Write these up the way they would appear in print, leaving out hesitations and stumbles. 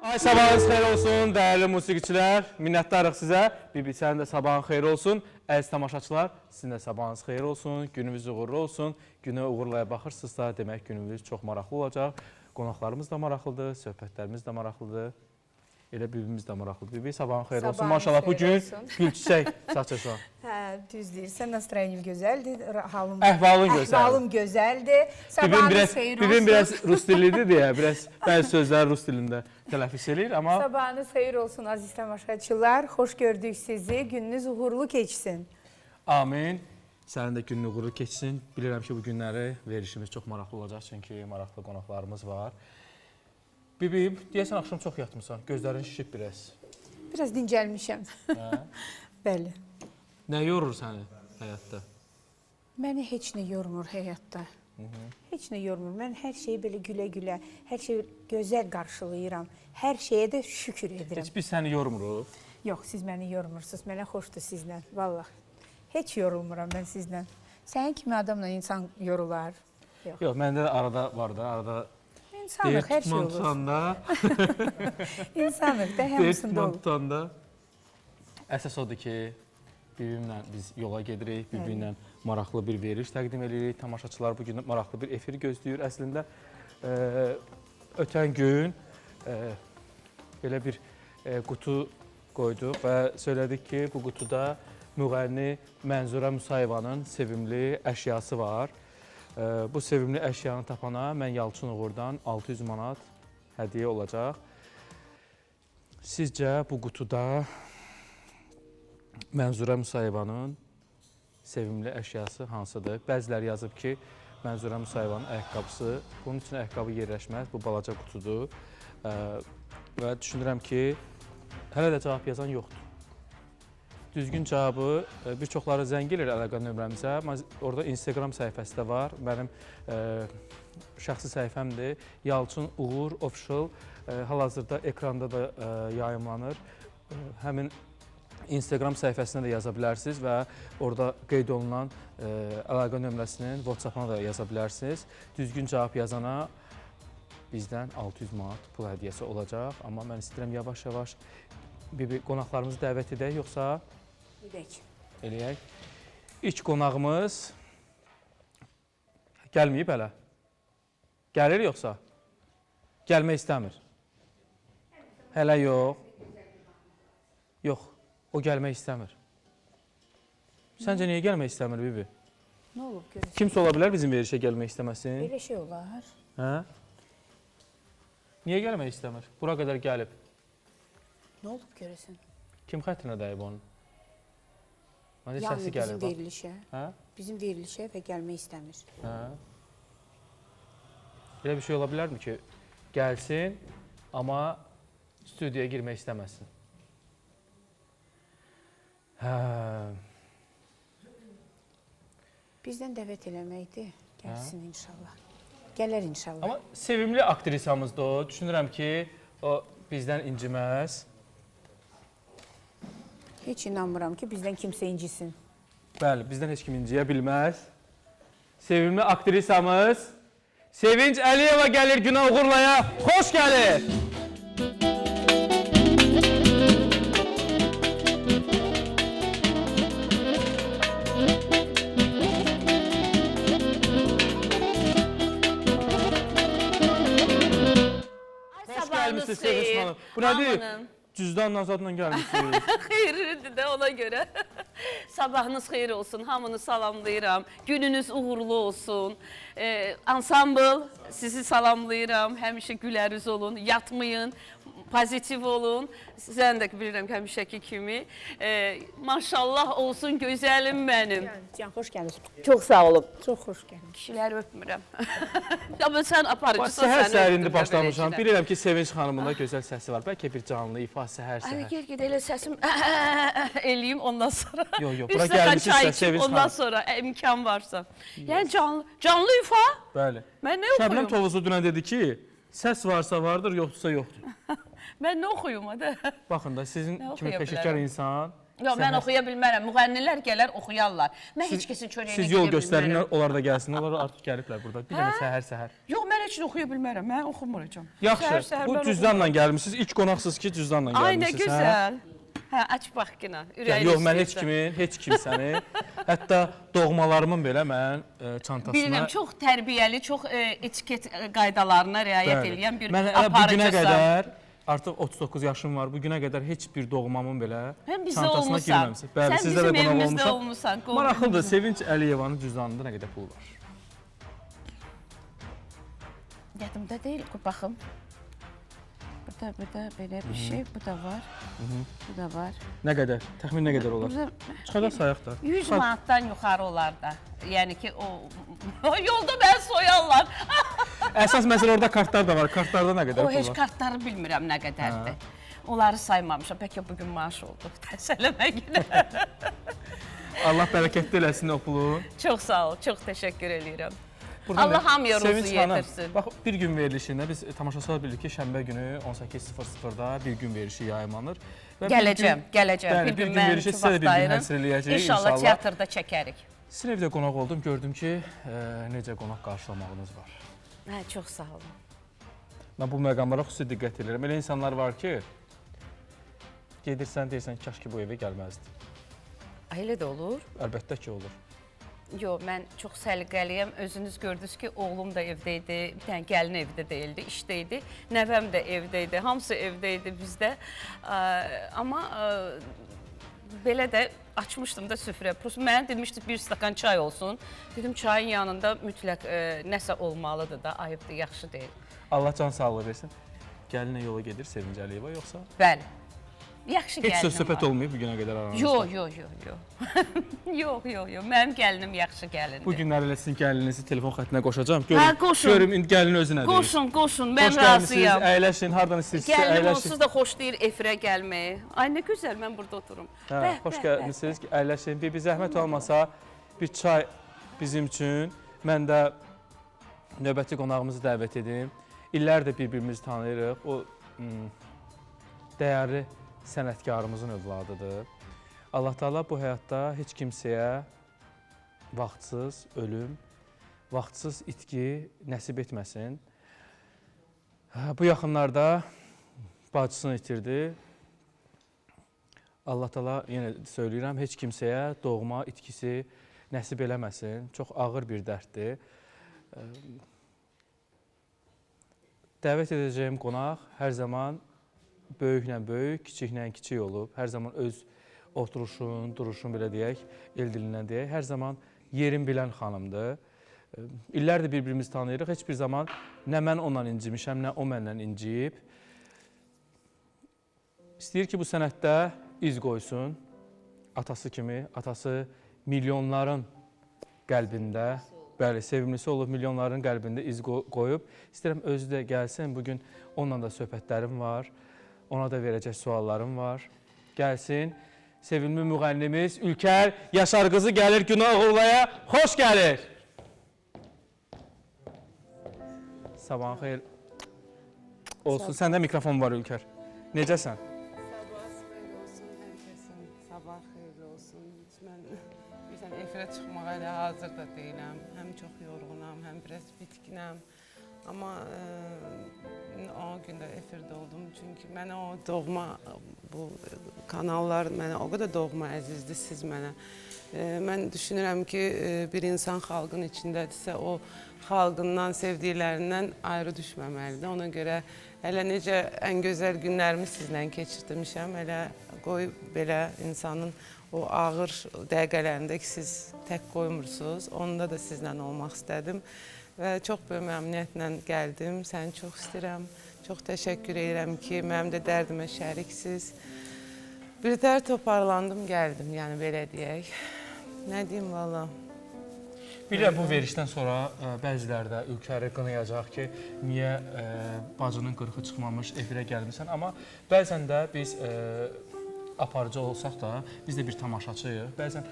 Ay sabahınız xeyir olsun, değerli musiqiçilər. Minnətdarıq sizə. Bibi, sənin də sabahın xeyir olsun. Əziz tamaşaçılar, sizin də sabahınız xeyir olsun. Gününüz uğurlu olsun. Günə uğurlaya baxırsınızsa, demək gününüz çox maraqlı olacaq. Qonaqlarımız da maraqlıdır, söhbətlərimiz də maraqlıdır. Elə bibimiz də maraqlıdır. Bibi, sabahın xeyir olsun. Maşallah, bugün gül çiçək saçırsan. Hə, düz deyirsən, nastroyenim gözəldir, Əhvalın gözəldir. Əhvalım gözəldir. Sabahınız xeyir olsun. Bibim biraz rus dilidir deyə, biraz bəzi sözlər rus dilində tələffüz eləyir, amma... Sabahınız xeyir olsun, aziz tamaşaçılar. Xoş gördük sizi. Gününüz uğurlu keçsin. Amin. Sənin də günün uğurlu keçsin. Bilirəm ki, bu günləri verişimiz çox maraqlı olacaq, çünki maraqlı qonaqlarımız var. Bibim, deyəsən, axşam çox yatmısan, gözlərin şişib biraz. Biraz dincəlmişəm. Bəli. Nə yorur səni həyatda? Məni heç nə yormur həyatda. Heç nə yormur. Mən hər şeyi belə gülə-gülə, hər şeyi gözəl qarşılayıram. Hər şeyə də şükür edirəm. Heç biz səni yormuruq. Yox, siz məni yormursunuz. Mənə xoşdur sizlə, vallahi. Heç yorulmuram mən sizlə. Sənin kimi adamla insan yorular. Yox, məndə də arada var da, arada... İnsanlıq, hər şey olur. Tutanda... İnsanlıq da həmsində olur. Tutanda... Əsas odur ki, bibimlə biz yola gedirik, bibimlə maraqlı bir veriş təqdim edirik. Tamaşaçılar bugün maraqlı bir efir gözləyir. Əslində, ötən gün belə bir qutu qoyduq və söylədik ki, bu qutuda müğənni Mənzurə Musayevanın sevimli əşyası var. Bu sevimli əşyanı tapana mən Yalçın Uğurdan 600 manat hədiyyə olacaq. Sizcə bu qutuda Mənzurə Musayevanın sevimli əşyası hansıdır? Bəziləri yazıb ki, Mənzurə Musayevanın ayaqqabısı. Bunun üçün ayaqqabı yerləşməz, bu balaca qutudur. Və düşünürəm ki, hələ də cavab yazan yoxdur. Düzgün cavabı bir çoxları zəng edir əlaqə nömrəmizə. Orada Instagram səhifəsi də var. Mənim şəxsi səhifəmdir. Yalçın Uğur Official. Hal-hazırda ekranda da yayımlanır. Həmin Instagram səhifəsinə də yaza bilərsiniz və orada qeyd olunan əlaqə nömrəsinin WhatsApp-ına da yaza bilərsiniz. Düzgün cavab yazana bizdən 600 manat pul hədiyyəsi olacaq. Amma mən istəyirəm yavaş-yavaş qonaqlarımızı dəvət edək, yoxsa... Eləyək. İlk qonağımız gəlməyib hələ. Gəlir yoxsa? Gəlmək istəmir. Hələ yox. Yox, o gəlmək istəmir. Səncə niyə gəlmək istəmir, Bibi? Nə olub görürsən? Kimsə ola bilər bizim verişə gəlmək istəməsin? Belə şey olar. Hə? Niyə gəlmək istəmir? Bura qədər gəlib. Nə olub görürsən? Kim xətrinə dəyib onun? Məncə Yəni səsi gəlir. bizim verilişə. Hə? Bizim verilişə və gəlmək istəmir. Hə? Elə bir şey ola bilərmi ki, gəlsin, amma studiyaya girmək istəməsin? Hə. Bizdən dəvət eləməkdir, gəlsin inşallah. Gələr inşallah. Amma sevimli aktrisamızdır o. Düşünürəm ki, o bizdən inciməz. Heç inanmıram ki, bizdən kimsə incisin. Bəli, bizdən heç kim inciyə bilməz. Sevimli aktrisamız Sevinç Əliyeva gəlir günə uğurlaya. Xoş gəlir. Xoş gəlmişsiniz Sevinç xanım. Bu nədir? Cüzdanla zadla gəlmişsiniz. Xeyirlidir də ona görə. Sabahınız xeyir olsun, hamını salamlayıram. Gününüz uğurlu olsun. Ansambl sizi salamlayıram. Həmişə güləriz olun, yatmayın, pozitiv olun. Sən də bilirəm ki, həmişəki kimi. Maşallah olsun gözəlim mənim. Can, xoş gəlir. Çox sağ olun. Çox xoş gəlir. Kişiləri öpmürəm. Amma sən aparıcısan, Səhər səni səhərində öpdüm. başlamışam. Bilirəm ki, Sevinç xanımın da gözəl səsi var. Bəlkə bir canlı ifa səhər-səhər. Ay, gel elə səsim eləyim ondan sonra. Yox, yox, Bir bura stəkan gəlmişsiniz, çay içim, Sevinç ondan xanım. sonra imkan varsa. Yəni canlı ifa? Bəli. Mən nə Şəbnəm oxuyum? Tovuzu dünən dedi ki, səs varsa vardır, yoxdursa yoxdur. Mən nə oxuyum hadi? Baxın da sizin Nə kimi oxuya peşəkar bilərəm? insan Yox, mən oxuya bilmərəm. Müğənnilər gələr, oxuyarlar. Mən heç kəsin çörəyini Siz yol göstərinlər, onlar da gəlsinlər, onlar artıq gəliblər burada. Bir dənə səhər-səhər. Yox, mən heç oxuya bilmərəm. Mən oxumuracam. Yaxşı, bu cüzdanla gəlmisiniz. İlk qonaqsınız ki, cüzdanla gəlmisiniz. Ay, nə gözəl. Hə, aç bax günə. Yox, mən heç kimsəni, hətta doğmalarımın belə mən çantasına... Bilirəm, çox tərbiyəli, çox etiket qaydalarına riayət edən bir mən bu günə qədər, artıq 39 yaşım var, bu günə qədər heç bir doğmamın belə çantasına girməmişsə. Bəli, sizdə də qonaq olmuşam. Maraqlıdır, Sevinç Əliyevanın cüzdanında nə qədər pul var? Yadımda deyil, baxım. Burada belə bir şey, bu da var. Bu da var. Nə qədər? Təxmin nə qədər olar? Çıxaraq sayaq da. 100 manatdan yuxarı olar da. Yəni ki, o yolda mən soyarlar. Əsas məsələ orada kartlar da var. Kartlarda nə qədər pul var? O heç kartları bilmirəm nə qədərdir. Onları saymamışam. Bəlkə bugün maaş oldu. Təsəlləmə günə. Allah bərəkətli eləsin o pulu. Çox sağ ol, çox təşəkkür edirəm. Allah hamıya ruzu yetirsin. Bax, bir gün verilişində biz tamaşaçılar bilirik ki, şənbə günü 18:00-da bir gün verilişi yayımlanır. Gələcəm. Bir gün mən verilişi sizə də bir gün həsr eləyəcəyik inşallah. İnşallah teatrda çəkərik. Sizin evdə qonaq oldum, gördüm ki, necə qonaq qarşılamağınız var. Hə, çox sağ olun. Mən bu məqamlara xüsusi diqqət edirəm. Elə insanlar var ki, gedirsən, deyirsən, kaş ki, bu evə gəlməzdi. Elə də olur. Əlbəttə ki, olur. Yox, mən çox səliqəliyəm. Özünüz gördünüz ki, oğlum da evdə idi, bir dənə gəlin evdə deyildi, işdə idi. Nəvəm də evdə idi, hamısı evdə idi bizdə. Amma belə də açmışdım da süfrə. Mənə demişdi, bir stakan çay olsun. Dedim, çayın yanında mütləq nəsə olmalıdır da, ayıbdır, yaxşı deyil. Allah can sağlığı versin. Gəlinə yola gedir Sevinç Əliyeva, yoxsa? Bəli. Yaxşı gəlinim var. Heç söz-söhbət olmayıb bu günə qədər aranızda? Yox. Mənim gəlinim yaxşı gəlindir. Bu günlər elə sizin gəlininizi telefon xəttinə qoşacağam. Qoşun. Görüm, indi gəlin özü nə deyir? Qoşun, mən razıyam. Əyləşin, hardan istəyirsiniz, əyləşin. Gəlinim onsuz da xoş deyir efirə gəlməyi. Ay, nə gözəl, mən burada oturum. Xoş gəlmişsiniz, əyləşin. Bir zəhmət olmasa, bir çay bizim üçün. Mən də növbəti qonağımızı dəvət edim. İllərdir bir-birimizi tanıyırıq. O dəyərli sənətkarımızın övladıdır. Allah Taala bu həyatda heç kimsəyə vaxtsız ölüm, vaxtsız itki nəsib etməsin. Bu yaxınlarda bacısını itirdi. Allah Taala yenə söyləyirəm, heç kimsəyə doğma itkisi nəsib eləməsin. Çox ağır bir dərddir. Dəvət edəcəyim qonaq hər zaman böyüklə böyük, kiçiklə kiçik olub. Hər zaman öz oturuşun, duruşun belə deyək, el dilindən deyək, hər zaman yerin bilən xanımdır. İllərdir bir-birimizi tanıyırıq. Heç bir zaman nə mən ondan incimişəm, nə o məndən inciyib. İstəyir ki, bu sənətdə iz qoysun. Atası kimi, atası milyonların qəlbində, bəli, sevimlisi olub, milyonların qəlbində iz qoyub. İstəyirəm, özü də gəlsin, bugün onunla da söhbətlərim var. Ona da verəcək suallarım var. Gəlsin, sevimli müğənnimiz Ülkər Yaşar qızı gəlir Günah Uğurlaya. Xoş gəlir. Sabahın xeyir olsun. Səndə mikrofon var Ülkər. Necəsən? Sabah xeyir olsun həmkəsin. Sabah xeyir olsun. Mən bilirsən, efirə çıxmağa elə hazır da deyiləm. Həm çox yorğunam, həm biraz bitkinəm. Amma o gün də efirdə oldum. Çünki mənə o doğma, bu kanallar mənə o qədər doğma əzizdir siz mənə. Mən düşünürəm ki, bir insan xalqın içindədirsə, o xalqından, sevdiklərindən ayrı düşməməlidir. Ona görə hələ necə ən gözəl günlərimi sizlə keçirmişəm, elə qoy belə insanın o ağır dəqiqələrində ki, siz tək qoymursunuz, onda da sizlə olmaq istədim. Və çox böyük məmnuniyyətlə gəldim, səni çox istəyirəm, çox təşəkkür edirəm ki, mənim də dərdimə şəriksiniz. Birtəhər toparlandım, gəldim, yəni belə deyək. Nə deyim, valla? Bilirəm, bu verişdən sonra bəziləri də Ülkəri qınayacaq ki, niyə bacının qırxı çıxmamış, efirə gəlmirsən. Amma bəzən də biz aparıcı olsaq da, biz də bir tamaşaçıyıq. Bəzən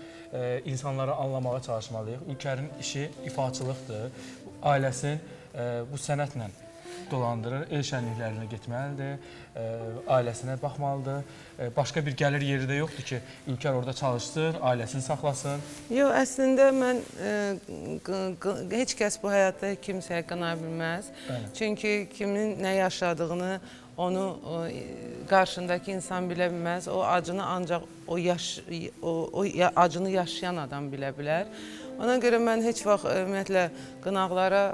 insanları anlamağa çalışmalıyıq. Ülkərin işi ifaçılıqdır. Ailəsinin bu sənətlə dolandırır, el şənliklərinə getməlidir, ailəsinə baxmalıdır. Başqa bir gəlir yeri də yoxdur ki, İlker orada çalışsın, ailəsini saxlasın. Yox, əslində mən heç kəs bu həyatda kimsəyə qına bilməz. Bəli. Çünki kimin nə yaşadığını onu qarşındakı insan bilə bilməz. O acını ancaq o acını yaşayan adam bilə bilər. Ona görə mən heç vaxt ümumiyyətlə qınaqlara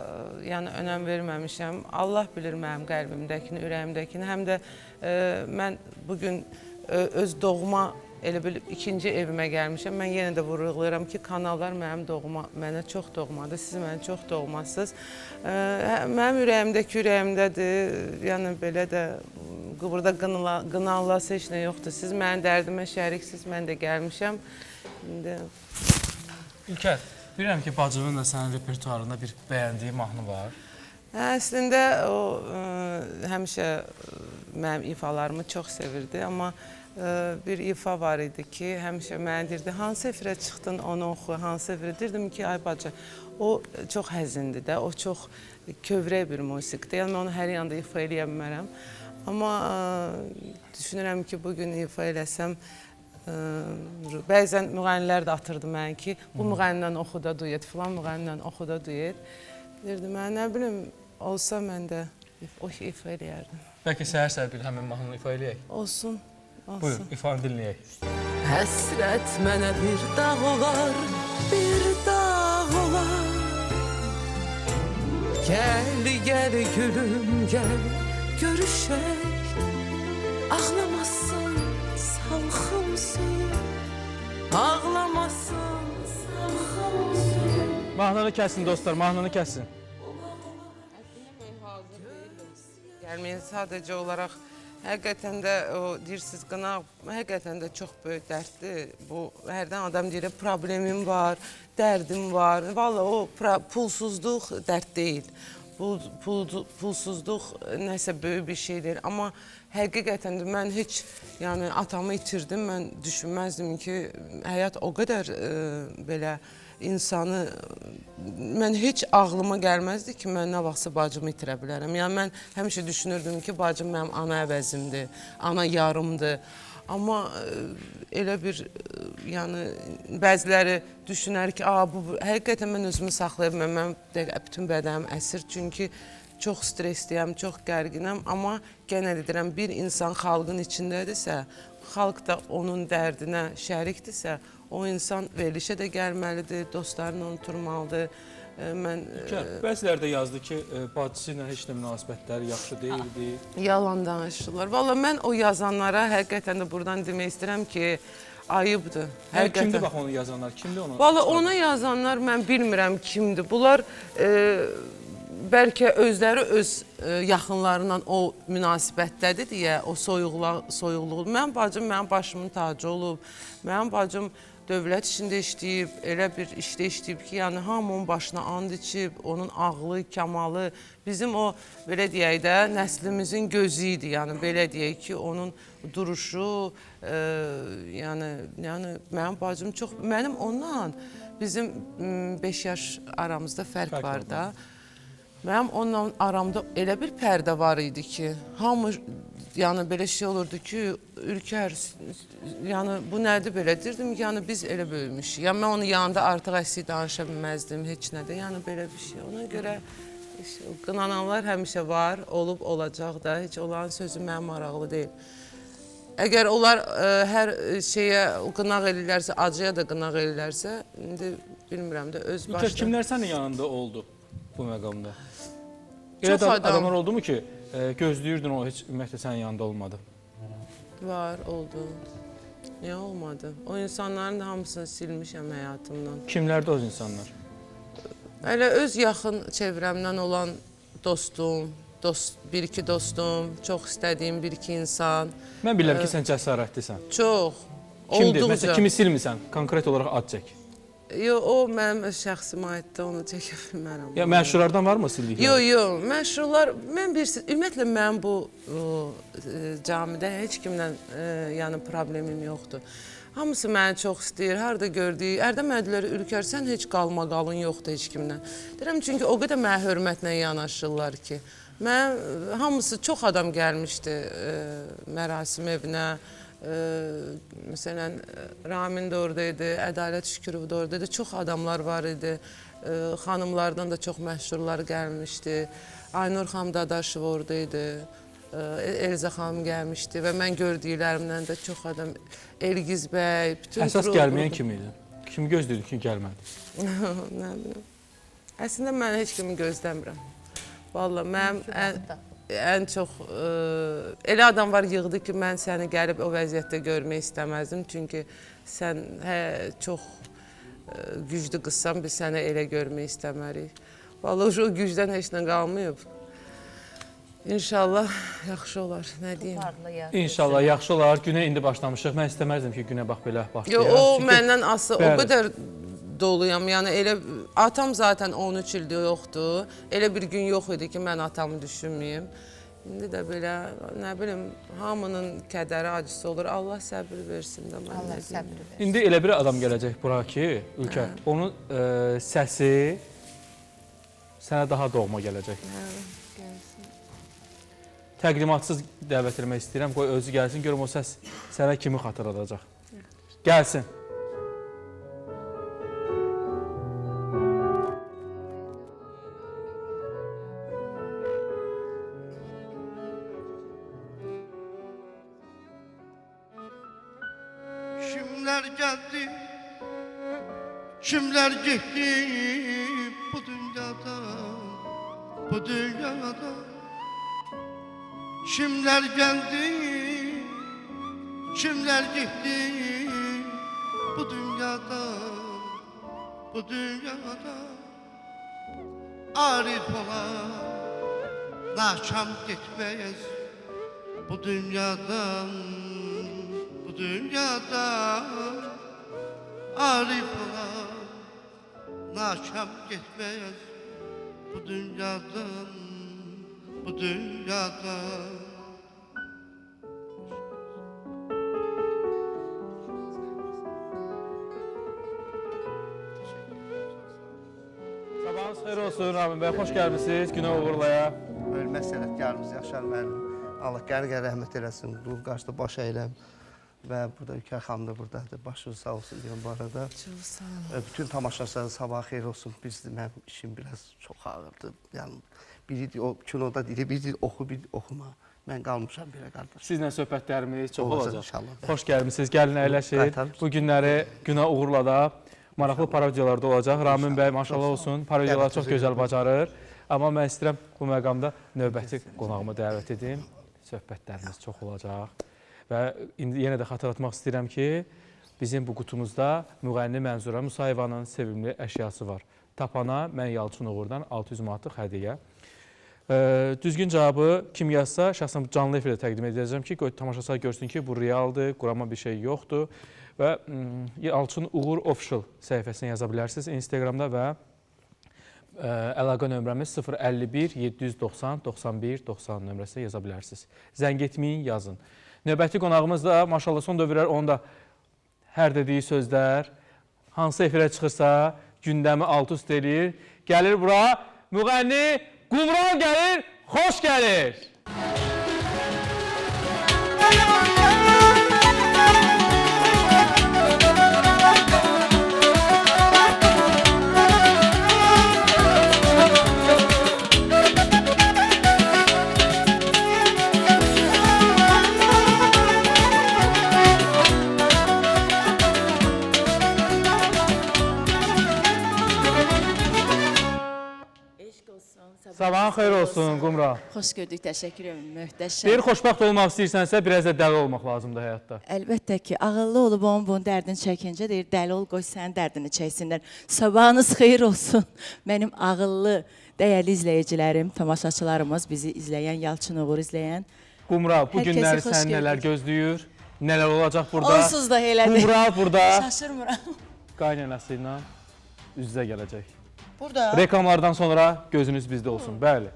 yəni önəm verməmişəm. Allah bilir mənim qəlbimdəkini, ürəyimdəkini. Həm də mən bugün öz doğma elə bil ikinci evimə gəlmişəm. Mən yenə də vurğulayıram ki, kanallar mənim doğma, mənə çox doğmadır. Siz mənə çox doğmasınız. Mənim ürəyimdəki ürəyimdədir. Yəni belə də burada qınalası heç nə yoxdur. Siz mənim dərdimə şəriksiniz, mən də gəlmişəm. İndi İlker, bilirəm ki, bacının da sənin repertuarında bir bəyəndiyi mahnı var. Əslində o həmişə mənim ifalarımı çox sevirdi, amma bir ifa var idi ki, həmişə mənə deyirdi, hansı efirə çıxdın onu oxu, hansı efirə. Deyirdim ki, ay bacı, o çox həzindir də, o çox kövrək bir musiqidir. Yəni, mən onu hər yanda ifa eləyə bilmərəm. Amma düşünürəm ki, bugün ifa eləsəm, bəzən müğənnilər də atırdı mənə ki, bu müğənnilə oxu da duet, filan müğənnilə oxu da duet. Deyirdi, mən nə bilim, olsa mən də ifa eləyərdim. Bəlkə səhər-səhər bir həmin mahnını ifa eləyək. Olsun, Buyur, olsun. ifanı dinləyək. Həsrət mənə bir dağ olar, bir dağ olar. Gəl, gəl gülüm, gəl, görüşək. Ağlamasın, salxımsın. Ağlamasın, salxımsın. Mahnını kəssin dostlar, mahnını kəssin. Əslində mən hazır deyildim. Gəlməyin sadəcə olaraq həqiqətən də o deyirsiz qınaq, həqiqətən də çox böyük dərddir. Bu hərdən adam deyir, problemim var, dərdim var. Vallahi o pulsuzluq dərd deyil. Pulsuzluq nəsə böyük bir şeydir. Amma həqiqətən də mən heç yəni atamı itirdim. Mən düşünməzdim ki, həyat o qədər belə insanı, mən heç ağlıma gəlməzdi ki, mən nə vaxtsa bacımı itirə bilərəm. Yəni, mən həmişə düşünürdüm ki, bacım mənim ana əvəzimdir, ana yarımdır. Amma elə bir, yəni, bəziləri düşünər ki, həqiqətən mən özümü saxlaya bilməm, mən bütün bədənim əsir, çünki çox stressliyəm, çox gərginəm, amma genə deyirəm, bir insan xalqın içindədirsə, xalq da onun dərdinə şərikdirsə, o insan verilişə də gəlməlidir, dostlarını unuturmalıdır. Bəziləri də yazdı ki, bacısı ilə heç nə münasibətləri yaxşı deyildi. Yalan danışırlar. Valla mən o yazanlara həqiqətən də buradan demək istəyirəm ki, ayıbdır. Kimdir bax onu yazanlar? Kimdir onu? Valla ona yazanlar mən bilmirəm kimdir. Bunlar bəlkə özləri öz yaxınlarından o münasibətdədir deyə, o soyuqluq. Mənim bacım mənim başımın tacı olub. Mənim bacım dövlət işində işləyib, elə bir işdə işləyib ki, yəni hamı onun başına and içib, onun ağlı, kamalı, bizim o, belə deyək də, nəslimizin gözü idi, yəni belə deyək ki, onun duruşu, yəni mənim bacım çox, mənim ondan, bizim 5 yaş aramızda fərq var da, mənim onunla aramda elə bir pərdə var idi ki, hamı, yəni belə şey olurdu ki, Ülker, yəni bu nədir belə? Deyirdim ki, yəni biz elə böyümüşük. Yəni mən onun yanında artıq əsli danışa bilməzdim, heç nədə. Yəni belə bir şey. Ona görə qınananlar həmişə var, olub, olacaq da. Heç onların sözü mənə maraqlı deyil. Əgər onlar hər şeyə qınaq eləyirlərsə, acıya da qınaq eləyirlərsə, indi bilmirəm də öz başına. Kimlər sənin yanında oldu bu məqamda? Çox adamlar oldu mu ki, gözləyirdin o heç ümumiyyətlə sənin yanında olmadı? Var, oldu. Niyə olmadı? O insanların da hamısını silmişəm həyatımdan. Kimlərdir o insanlar? Elə öz yaxın çevrəmdən olan dostum, bir-iki dostum, çox istədiyim bir-iki insan. Mən bilirəm ki, sən cəsarətlisən. Çox, Kimdir? olduqca. Məsələn, kimi silmirsən? Konkret olaraq ad çək. Yox, o mənim öz şəxsimə aiddir, onu çəkə bilmərəm. Ya məşhurlardan varmı sildiklər? Yox, məşhurlar, mən ümumiyyətlə mənim bu camidə heç kimlə yəni problemim yoxdur. Hamısı məni çox istəyir, harada gördüyü, Ərdəm ədləri Ülker, sən heç qalın yoxdur heç kimlə. Deyirəm, çünki o qədər mənə hörmətlə yanaşırlar ki, Mən hamısı çox adam gəlmişdi mərasim evinə. Məsələn, Ramin də oradaydı, Ədalət Şükürov da oradaydı. Çox adamlar var idi. Xanımlardan da çox məşhurlar gəlmişdi. Aynur xanım Dadaşov oradaydı. Elza xanım gəlmişdi və mən gördüklərimdən də çox adam, Elgiz bəy, bütün Əsas gəlməyən kim idi? Kimi gözləyirdin ki, gəlmədi? Nə bilim. Əslində mən heç kimi gözləmirəm. Vallahi mənim ən çox elə adam var yığdı ki, mən səni gəlib o vəziyyətdə görmək istəməzdim. Çünki sən çox güclü qızsan, biz səni elə görmək istəmərik. Vallahi o gücdən heç nə qalmayıb. İnşallah yaxşı olar, nə deyim. İnşallah yaxşı olar. Günə indi başlamışıq. Mən istəməzdim ki, günə bax belə başlayaq. Yo, o məndən asılı, o qədər doluyam. Yəni elə atam zaten 13 ildir yoxdur. Elə bir gün yox idi ki, mən atamı düşünməyim. İndi də belə, nə bilim, hamının kədəri, acısı olur. Allah səbir versin də mən. Allah səbir versin. İndi elə bir adam gələcək bura ki, Ülkə, onun səsi sənə daha doğma gələcək. Təqdimatsız dəvət etmək istəyirəm, qoy özü gəlsin, görüm o səs sənə kimi xatırladacaq. Gəlsin. Kimler geldi, kimler gitti bu dünyada, bu dünyada. Kimler geldi, kimler gitti bu dünyada, bu dünyada. Arif olan, nakam gitmez bu dünyadan, bu dünyada. Arif olan, nakam gitmez bu dünyadan, bu dünyada. Sabahınız xeyir olsun Ramin bəy, xoş gəlmişsiniz Günə Uğurlaya. Ölmək sənətkarımız Yaşar müəllim, Allah qəni-qəni rəhmət eləsin, ruh qarşıda baş əyləm. Və burada Ülkər xanım da buradadır, başınız sağ olsun deyəm bu arada. Çox sağ olun. Bütün tamaşaçılara sabah xeyir olsun, mənim işim biraz çox ağırdır. Yəni, biri o kinoda deyir, biri oxu, biri oxuma. Mən qalmışam belə qardaş. Sizlə söhbətlərimiz çox olacaq. İnşallah. Xoş gəlmişsiniz, gəlin əyləşin. Bu günləri Günə Uğurlada maraqlı parodiyalarda olacaq. Ramin bəy maşallah olsun, parodiyaları çox gözəl bacarır. Amma mən istəyirəm bu məqamda növbəti qonağımı dəvət edim. Söhbətlərimiz çox olacaq. Və indi yenə də xatırlatmaq istəyirəm ki, bizim bu qutumuzda müğənni Mənzura Musayevanın sevimli əşyası var. Tapana mən Yalçın Uğurdan 600 manatlıq hədiyyə. Düzgün cavabı kim yazsa, şəxsən canlı efirdə təqdim edəcəm ki, tamaşaçılar görsün ki, bu realdır, qurama bir şey yoxdur. Və Yalçın Uğur Official səhifəsinə yaza bilərsiniz Instagramda və əlaqə nömrəmiz 051 790 91 90 nömrəsinə yaza bilərsiniz. Zəng etməyin, yazın. Növbəti qonağımız da maşallah son dövrlər onda hər dediyi sözlər, hansı efirə çıxırsa gündəmi alt-üst eləyir. Gəlir bura, müğənni Qumran gəlir, xoş gəlir. Sabahın xeyir olsun Qumran. Xoş gördük, təşəkkür edirəm, möhtəşəm. Bir xoşbəxt olmaq istəyirsənsə, biraz da dəli olmaq lazımdır həyatda. Əlbəttə ki, ağıllı olub onun dərdini çəkincə deyir, dəli ol, qoy sənin dərdini çəksinlər. Sabahınız xeyir olsun, mənim ağıllı, dəyərli izləyicilərim, tamaşaçılarımız, bizi izləyən, Yalçın Uğur izləyən. Qumran, bu Hər kəsi günləri xoş sən nələr gördük. gözləyir, nələr olacaq burada? Onsuz da elədir. Qumran burada Şaşırmıram. qaynanası ilə üz-üzə gələcək. Burada. Reklamlardan sonra gözünüz bizdə olsun, bəli.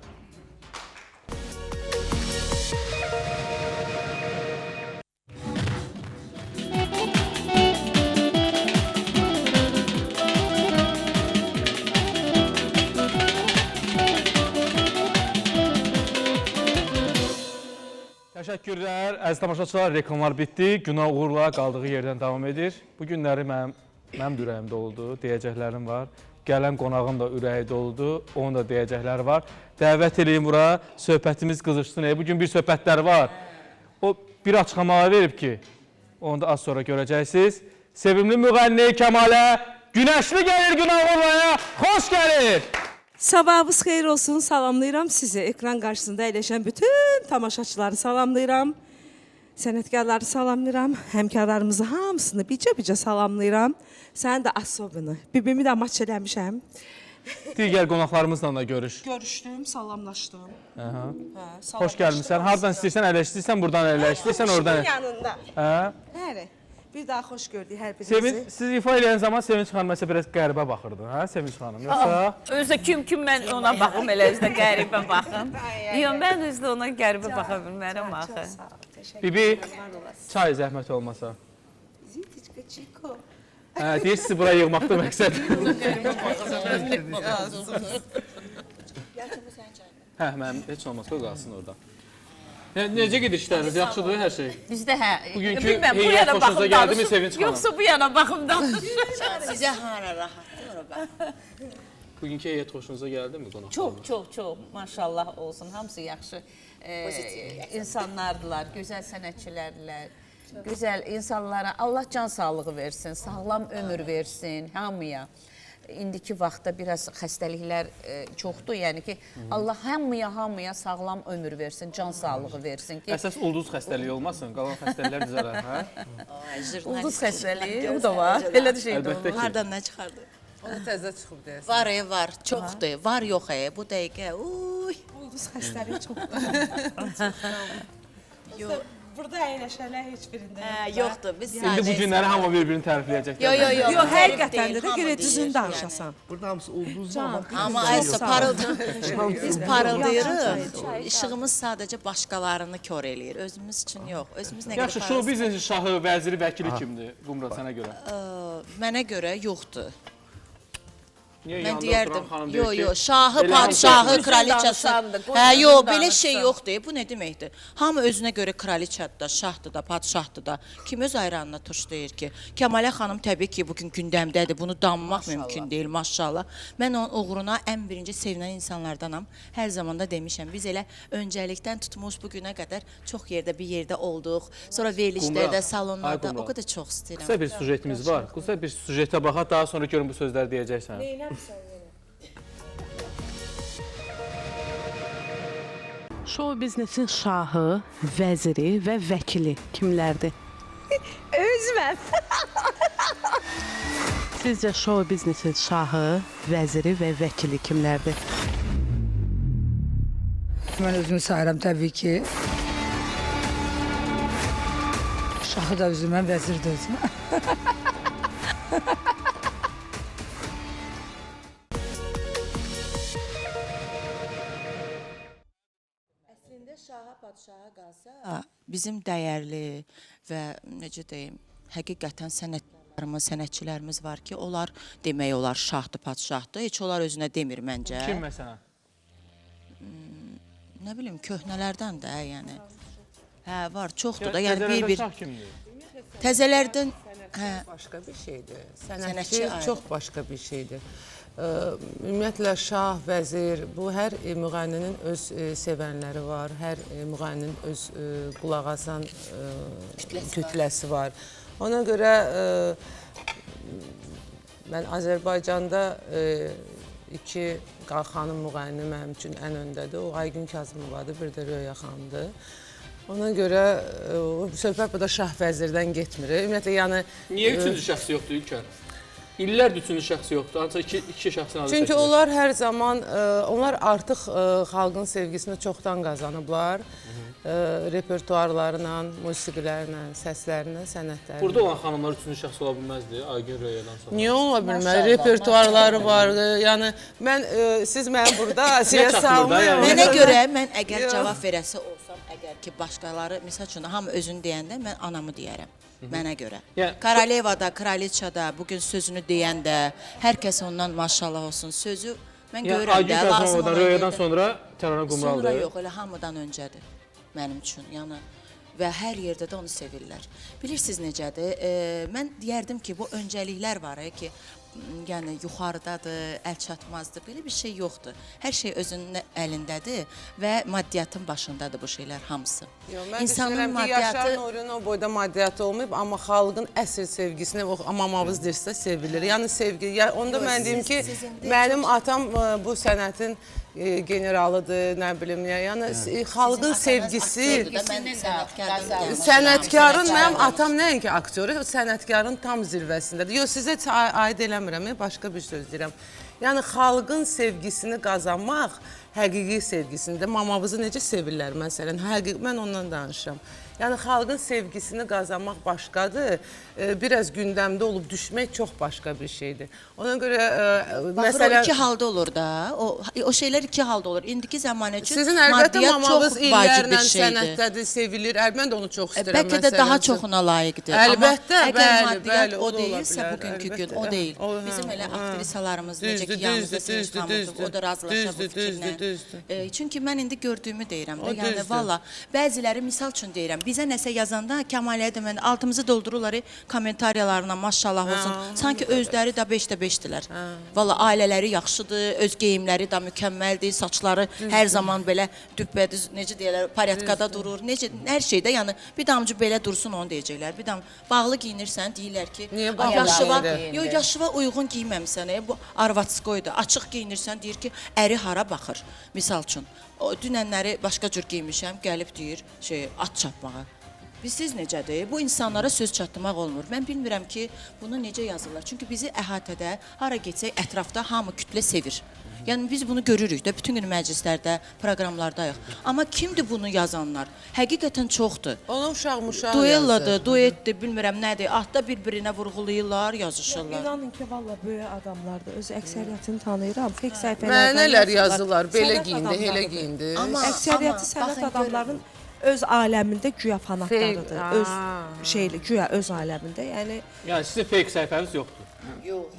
Təşəkkürlər. Əziz tamaşaçılar, reklamlar bitdi. Günah uğurla qaldığı yerdən davam edir. Bu günləri mənim də ürəyimdə oldu, deyəcəklərim var. Gələn qonağın da ürəyi doludur, onun da deyəcəkləri var. Dəvət edeyim bura, söhbətimiz qızışsın. Bugün bir söhbətlər var. O bir açıqlamalar verib ki, onu da az sonra görəcəksiniz. Sevimli müğənni Kəmalə Günəşli gəlir Günah uğurlaya, xoş gəlir. Sabahınız xeyir olsun, salamlayıram sizi. Ekran qarşısında əyləşən bütün tamaşaçıları salamlayıram. Sənətkarları salamlayıram. Həmkarlarımızı hamısını bircə-bircə salamlayıram. Səni də особенно. Bibimi də maç eləmişəm. Digər qonaqlarımızla da görüş. Görüşdüm, salamlaşdım. Aha. Hə, Xoş gəlmişsən. Hardan istəyirsən əyləş, istəyirsən buradan əyləş, istəyirsən oradan. yanında. Hə? Bəli. Bir daha xoş gördük hər birinizi. Sevinç, siz ifa eləyən zaman Sevinç xanım məsələ biraz qəribə baxırdı, hə Sevinç xanım? Yoxsa Özdə kim mən ona baxım elə özdə qəribə baxım. Yox, mən özdə ona qəribə baxa bilmərəm axı. Bibi çay zəhmət olmasa. Zitiçka Çiko. Hə, deyir sizi bura yığmaqda məqsəd. Hə, mənim heç olmasa o qalsın orada. Necə gedir işləriniz? Yaxşıdır hər şey? Bizdə hə, Bugünkü bilməm, bu heyət yana xoşunuza baxım gəldi mi danışım, Sevinç xanım? yoxsa bu yana baxım danışım. Sizə hara rahatdır ora bax. Bugünkü heyət xoşunuza gəldi mi qonaqlar? Çox, maşallah olsun. Hamısı yaxşı insanlardılar, gözəl sənətçilərdirlər. Gözəl insanlara Allah can sağlığı versin, sağlam ömür versin hamıya. İndiki vaxtda biraz xəstəliklər çoxdur, yəni ki, Allah hamıya sağlam ömür versin, can sağlığı versin ki, Əsas ulduz xəstəliyi olmasın, qalan xəstəliklər düzələr, hə? ulduz xəstəliyi, o da var, elə də şey də Əlbəttə olur. ki. Hardan nə çıxardı? Onu təzə çıxıb deyəsən. Var, var, çoxdur. Var, yox, bu dəqiqə. Uy. Ulduz xəstəliyi çoxdur. Yox, Burada əyləşənlər heç birində. yoxdur. Biz İndi bu günləri hamı bir-birini tərifləyəcək. Yox. Yox, həqiqətən də görə düzün danışasan. Burada hamısı ulduzlu ama Amma Aysa biz parıldayırıq. İşığımız sadəcə başqalarını kör eləyir. Özümüz üçün yox. Özümüz nə Yaxşı, qədər şou biznesin şahı, vəziri, vəkili kimdir Qumra sənə görə? mənə görə yoxdur. Niyə Mən yanında deyərdim, oturan xanım deyir ki, yox, şahı, elə padşahı, Qoy kraliçası. danışandır, qoy Hə, yox, belə danışsın. şey yoxdur. Bu nə deməkdir? Hamı özünə görə kraliçadır da, şahdır da, padşahdır da. Kim öz ayranına tuş deyir ki? Kəmalə xanım təbii ki, bugün gündəmdədir. Bunu danmaq mümkün deyil, maşallah. Mən onun uğruna ən birinci sevinən insanlardanam. Hər zaman da demişəm, biz elə öncəlikdən tutmuş bu günə qədər çox yerdə bir yerdə olduq. Sonra verilişlərdə, Qumra, salonlarda ay Qumra. o qədər çox istəyirəm. Qısa bir sujetimiz var. Qısa bir sujetə baxaq, daha sonra görün bu sözləri deyəcəksən. Şou biznesin şahı, vəziri və vəkili kimlərdir? Özmən. Sizcə şou biznesin şahı, vəziri və vəkili kimlərdir? Mən özümü sayıram təbii ki. Şahı da özümə, vəzir də özümə. Əslində şaha, padşaha qalsa, bizim dəyərli və necə deyim, həqiqətən sənətkarlarımız, sənətçilərimiz var ki, onlar demək olar şahdır, padşahdır. Heç onlar özünə demir məncə. Kim məsələn? Nə bilim, köhnələrdən də, yəni. Hə, var, çoxdur da. Təzələrdən Yəni bir-bir şah kimdir? təzələrdən hə, Başqa bir şeydir. Sənətçi Sənətçi ayrı. çox başqa bir şeydir. Ümumiyyətlə şah, vəzir, bu hər müğənninin öz sevənləri var, hər müğənninin öz qulaq asan kütləsi var. Ona görə mən Azərbaycanda iki xanım müğənni mənim üçün ən öndədir. O Aygün Kazımovadır, bir də Röya xanımdır. Ona görə söhbət burada şah vəzirdən getmir. Ümumiyyətlə, yəni... Niyə üçüncü şəxsi yoxdur İlkər? İllərdir üçüncü şəxsi yoxdur, ancaq iki şəxsin adı Çünki çəkilir. onlar hər zaman, onlar artıq xalqın sevgisini çoxdan qazanıblar. Repertuarlarla, musiqilərlə, səslərlə, sənətlərlə. Burada olan xanımlar üçüncü şəxs ola bilməzdi, Aygün Röyadan sonra. Niyə ola bilməz? Repertuarları var. Yəni, siz məni burada asiyə salmayın. mənə görə mən əgər cavab verəsi olsam, əgər ki başqaları, misal üçün hamı özünü deyəndə mən anamı deyərəm. Mənə görə. Yəni- Karalevada, kraliçada bugün sözünü deyəndə hər kəs ondan maşallah olsun sözü mən Yəni görürəm Aygün də lazım Kazımovadan, olan Röyadan yerdə. sonra Tərana Sonra Qumraldır. yox, elə hamıdan öncədir mənim üçün. Yəni və hər yerdə də onu sevirlər. Bilirsiniz necədir? Mən deyərdim ki, bu öncəliklər var ki, yəni yuxarıdadır, əl çatmazdır. Belə bir şey yoxdur. Hər şey özünün əlindədir və maddiyyatın başındadır bu şeylər hamısı. Mən düşünürəm ki, Yaşar Nurinin o boyda maddiyyatı olmayıb, amma xalqın əsl sevgisini o mamamız deyirsə sevilir. Yəni sevgi, onda mən deyim ki, mənim atam bu sənətin generalıdır, nə bilim, yəni xalqın sevgisi, sənətkarın, mənim atam nəinki aktyoru, sənətkarın tam zirvəsindədir. Yox, sizə aid eləmirəm, başqa bir söz deyirəm. Yəni xalqın sevgisini qazanmaq, həqiqi sevgisini də, mamamızı necə sevirlər məsələn, mən ondan danışıram. Yəni xalqın sevgisini qazanmaq başqadır, biraz gündəmdə olub düşmək çox başqa bir şeydir. Ona görə məsələn... O iki halda olur da, o şeylər iki halda olur. İndiki zamanı üçün sizin əlbəttə mamamız illərlə şeydir. Sənətdədir, sevilir, mən də onu çox istəyirəm. Bəlkə də daha çoxuna layiqdir. Əlbəttə, amma əgər bəli, maddiyyat bəli, o deyilsə, bugünkü gün o deyil. Bizim elə aktrisalarımız necə ki, yanımızda Sevinç Xanımov, o da razılaşa bu fikirlə. Çünki mən indi gördüyümü deyirəm də, yəni valla, bəziləri misal üçün deyirəm, bizə nəsə yazanda Kəmaləyə demən, altımızı doldururlar kommentariyalarına, maşallah olsun. Sanki özləri də 5də 5-dilər. Valla ailələri yaxşıdır, öz geyimləri də mükəmməldir, saçları hər zaman belə düpbədiz, necə deyirlər, paryatkada durur, necə, hər şeydə, yəni bir damcı belə dursun onu deyəcəklər. Bir damcı bağlı giyinirsən, deyirlər ki, yaşıva uyğun giyməmsən, bu arvatskoydur, açıq giyinirsən, deyir ki, əri hara baxır, misal üçün. Dünənləri başqa cür giymişəm, gəlib deyir, at çapmağa. Siz necədir? Bu insanlara söz çatdırmaq olmur. Mən bilmirəm ki, bunu necə yazırlar. Çünki bizi əhatədə, hara geçsək, ətrafda hamı kütlə sevir. Yəni biz bunu görürük də, bütün gün məclislərdə, proqramlardayıq. Amma kimdir bunu yazanlar? Həqiqətən çoxdur. Onu uşaq-muşaq Duelladır, duetdir, bilmirəm nədir. Atda bir-birinə vurğulayırlar, yazışırlar. İnanın ki, valla böyük adamlardır. Öz əksəriyyətini tanıyıram. Fake səhifələrdən nələr yazırlar, belə giyindi, elə giyindi. Əksəriyyəti sənət adamlarının öz aləmində güya fanatlarıdır. Öz şeyli, güya öz aləmində. Yəni sizin fake səhifəniz yoxdur. Yox.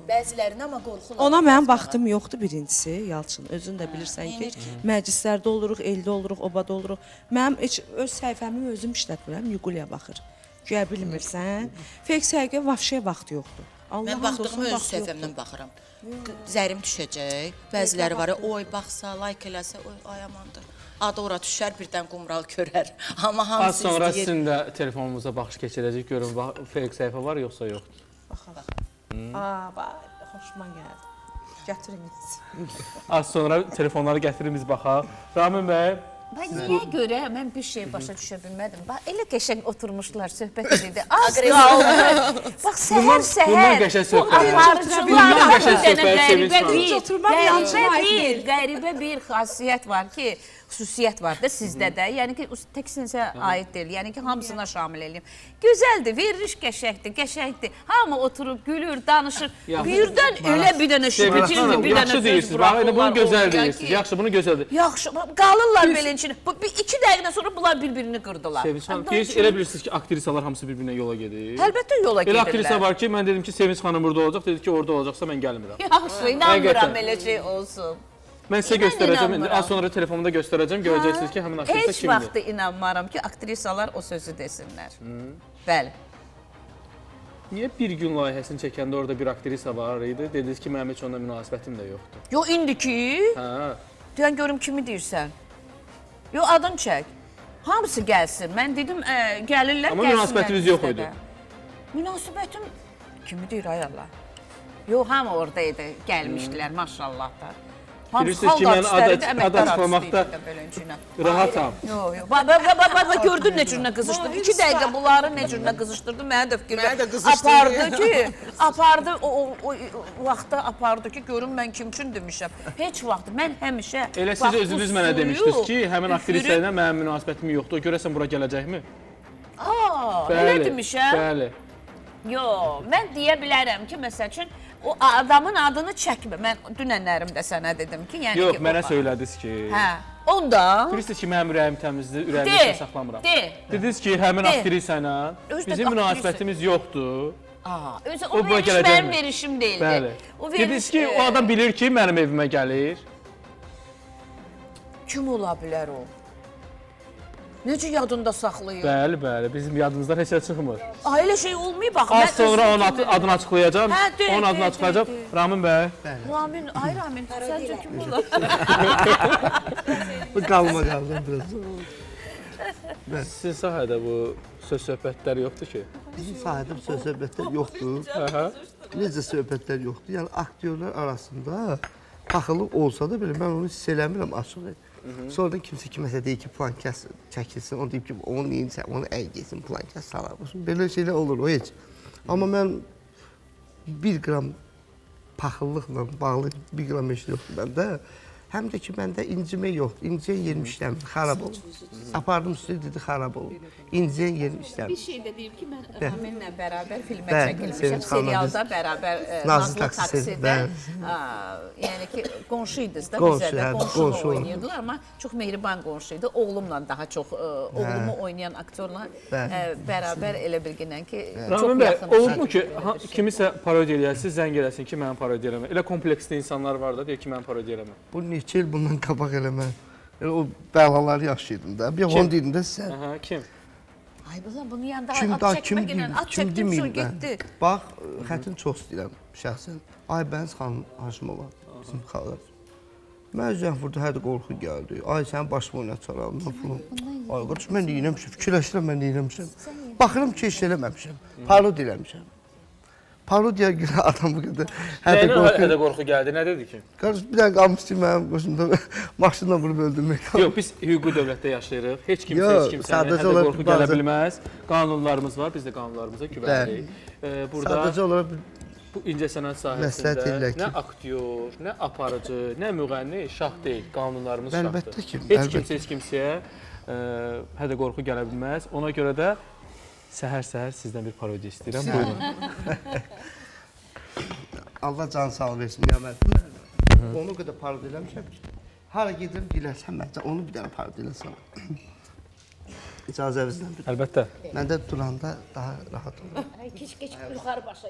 Bəzilərinə amma qorxular. Ona mənim vaxtım yoxdur birincisi, Yalçın. Özün də bilirsən ki, məclislərdə oluruq, eldə oluruq, obada oluruq. Mənim öz səhifəmi özüm işlətmirəm, Yuguliya baxır. Güya bilmirsən. Fake səhifə vəfşə vaxt yoxdur. Mən baxdığımı öz səhifəmdən baxıram. Zərim düşəcək. Bəziləri var, oy baxsa, like eləsə, oy amandır. Adı ora düşər, birdən qumral görər. Amma hamısı istəyir. Az sonra sizin də telefonumuza baxış keçirəcək, görün, fake səhifə var, yoxsa yoxdur? Baxalım. Xoşuma gəldi. Gətiriniz. Az sonra telefonları gətirir, biz baxaq. Ramin bəy. Niyə görə mən bir şey başa düşə bilmədim. Elə qəşəng oturmuşdular, söhbət edirdi. Az qaldı. Bax, səhər-səhər. Bundan qəşəng söhbət. Qəribə bir xasiyyət var ki, xüsusiyyət var da sizdə də. Yəni ki, tək sinsə aid deyil. Yəni ki, hamısına şamil edeyim. Gözəldir, veriliş qəşəngdir. Hamı oturub, gülür, danışır. Birdən elə bir dənə şübhətin, bir dənə söz buraxırlar. Bunu gözəl deyirsiniz. Yaxşı, bunu gözəl deyir. Yaxşı, qalırlar belə içində. 2 dəqiqədən sonra bunlar bir-birini qırdılar. Sevinç xanım, elə bilirsiniz ki, aktrisalar hamısı bir-birinə yola gedir. Əlbəttə yola gedirlər. Elə aktrisa var ki, mən dedim ki, Sevinç xanım burada olacaq, dedi ki, orada olacaqsa mən gəlmirəm. Yaxşı, inanmıram elə şey olsun. Mən sizə göstərəcəm, az sonra telefonumda göstərəcəm, görəcəksiniz ki, həmin aktrisa kimdir. Heç vaxtı inanmaram ki, aktrisalar o sözü desinlər. Bəli. Niyə bir gün layihəsini çəkəndə orada bir aktrisa var idi, dediniz ki, mənim heç onunla münasibətim də yoxdur. Yox, indiki? Hə. Deyən görüm kimi deyirsən? Yox, adın çək. Hamısı gəlsin. Mən dedim, gəlirlər, gəlsinlər. Amma münasibətiniz yox idi. Münasibətim kimi deyir, ay Allah. Yox, hamı oradaydı, gəlmişdilər, maşallah da. Bilirsiniz ki, mən ad açmamaqda rahatam. Yox, yox. Gördün nə cürünə qızışdırdı. 2 dəqiqə bunları nə cürünə qızışdırdı. Mənə də fikirlər apardı ki, o vaxtda apardı ki, görün mən kim üçün demişəm. Heç vaxt, mən həmişə... Elə siz özünüz mənə demişdiniz ki, həmin aktrisa ilə mənim münasibətim yoxdur. Görəsən bura gələcəkmi? Elə demişəm. Bəli. Yox, mən deyə bilərəm ki, məsəl üçün, o adamın adını çəkmə. Mən dünənlərimdə sənə dedim ki, yəni ki... Yox, mənə söylədiniz ki... Hə, onda... Bilirsiniz ki, mənim ürəyim təmizdir, ürəyimi isə saxlamıram. Dediniz ki, həmin aktrisa ilə bizim münasibətimiz yoxdur. O veriş mənim verişim deyildi. Bəli. Dediniz ki, o adam bilir ki, mənim evimə gəlir. Kim ola bilər o? Necə yadında saxlayır? Bəli, bəli. Bizim yadımızdan heç nə çıxmır. Elə şey olmayıb axı. Az sonra onun adını açıqlayacağam. Hə, de, Onun adını de, açıqlayacağam. de, Ramin bəy. Ramin, ay Ramin, səncə kim olar? Bu qalma qaldım biraz. Sizin sahədə bu söz-söhbətlər yoxdur ki? Bizim sahədə söz-söhbətlər yoxdur. Necə söhbətlər yoxdur? Yəni aktyorlar arasında paxıllıq olsa da belə mən onu hiss eləmirəm açıq. Sonra kimsə kiməsə deyir ki, plan kəs çəkilsin, o deyib ki, onu neyinsə, onu əy getsin, plan kəs salar. Belə şeylər olur o heç. Amma mən 1 qram paxıllıqla bağlı 1 qram heç yoxdur məndə. Həm də ki, məndə incimək yoxdur. İnciyən yerim işləmir, xarab olur. Apardım üstü dedi, xarab olur. İnciyən yerim işləmir. Bir şey də deyim ki, mən Raminlə bərabər filmə Bəli, çəkilmişəm. Sevinç xanımla Serialda bərabər Nazlı Nazlı Taksidə, Taksidə. bəli. Yəni ki, qonşuydunuz da Qonşu, bizə də. hə, Qonşunu qonşu. oynayırdılar, amma çox mehriban qonşuydu. Oğlumla daha çox, oğlumu oynayan aktyorla bərabər elə bilginən ki, çox Ramin bəy, yaxın. olubmu ki, kimisə parodiya eləyəsiniz, zəng eləsin ki, mən parodiya eləmə. Elə kompleksli insanlar var da, deyir ki, mən parodiya eləmə. Bu neçə il bundan qabaq eləmə. O bəlaları yaşayırdım da. Bir onu deyirdim də sizə. Aha, kim? Ay bunun yanında Kim at da çəkmə kim gələn, deyir, at kim çəkdim, deməyim sonra mən. getdi. Bax, xətini çox istəyirəm şəxsən. Aybəniz xanım Haşimova, bizim xalq. Mən zəng vurdu, hədə qorxu gəldi. Ay, sənin başımı oynataram, mən falan. Ay, qardaş, mən neyinəmişəm, fikirləşirəm, mən neyinəmişəm. Baxıram ki, heç eləməmişəm, parodi eləmişəm. Parodiya görə adam bu qədər Nəyə qorxu gəldi, nə dedi ki? Qardaş, bir dənə qalmış ki, mənim qoşumda maşınla vurub öldürmək qalmış. Yox, biz hüquqi dövlətdə yaşayırıq. Heç kimsə, Yox, heç kimsə sadəcə hədə olaraq qorxu gələ bazı- bilməz. Qanunlarımız var, biz də qanunlarımıza güvənirik. Burada Sadəcə olaraq bu incəsənət Məsləhət sahəsində edirlər ki- nə aktyor, nə aparıcı, nə müğənni şah deyil, qanunlarımız şahdır. Əlbəttə ki, Heç əlbəttə. kimsə heç kimsəyə hədə qorxu gələ bilməz. Ona görə də səhər-səhər sizdən bir parodiya istəyirəm. Buyurun. Allah can sağ versin, Yamət. Onu qədər parodi eləmişəm ki, hara gedirəm dilərsən məncə, onu bir dənə parodi eləsəm. İcazənizlə bir. Əlbəttə. Mən də duranda daha rahat olurum. Keç, yuxarı başa.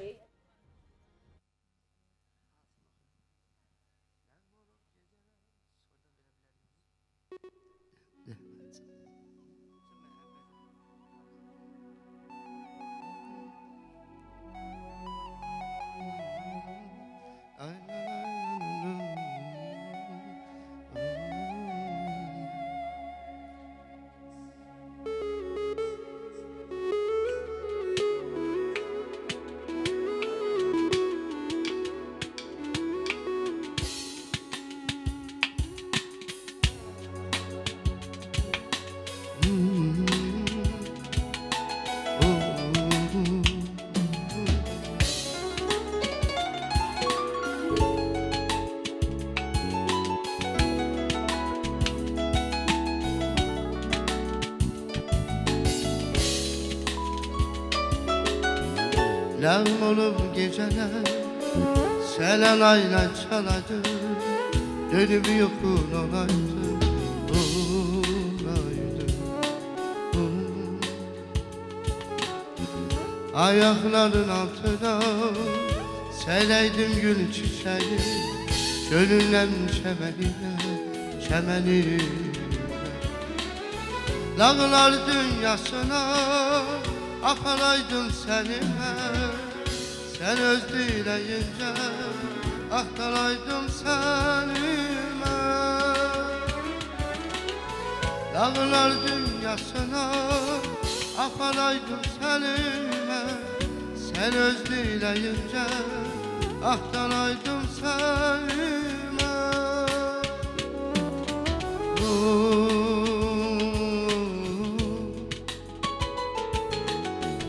Lağım olub gecələr, sələn ayla çaladı, dönüb yoxun olaydı, olaydı. Ayaqların altına sələydim gül çiçəyi, gönüldən çəməninə, çəməninə. Lağlar dünyasına aparaydın səni mən, sən öz diləyincə axtaraydım səni mən. Lağlar dünyasına aparaydım səni mən, sən öz diləyincə axtaraydım səni mən.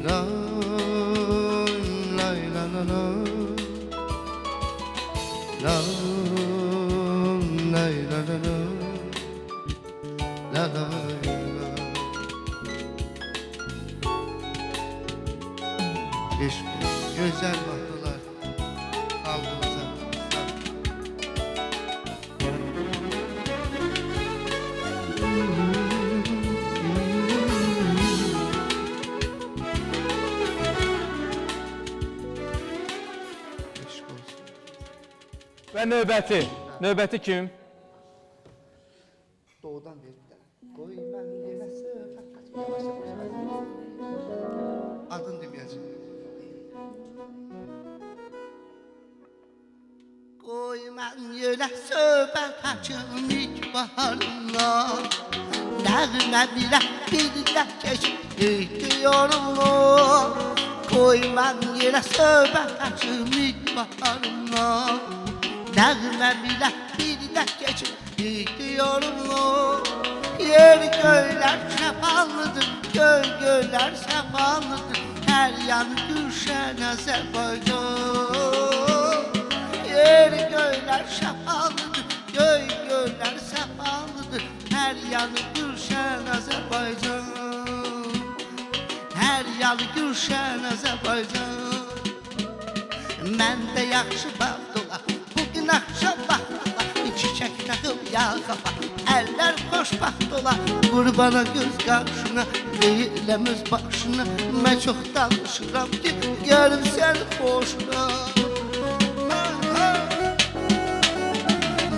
La la la la la la la la la la la la. Eşk güzel baktılar aldığımıza. Və növbəti kim? Doğudan bir dənə. Qoy mən deməsə Adın deməyəcəm. Qoy mən yerə söhbət açım ilk baharından. Nəğmə bilə bir də keçdi yorulur. Qoy mən yerə söhbət açım ilk baharından. Nəğmə bilə bir də keçdi yorulur. Yer göylər şəfalıdır, göylər şəfalıdır. Hər yanı gülşən Azərbaycan. Yer göylər şəfalıdır, göylər şəfalıdır. Hər yanı gülşən Azərbaycan. Hər yanı gülşən Azərbaycan. Məndə yaxşı baxt ola, bugün axşam vaxt ola. Çiçək taxıb yaxama, əllər xoşbaxt ola. Qurbana göz qarşına, deyiləm öz başına. Mən çox danışıram ki, gəlim səni xoşuna.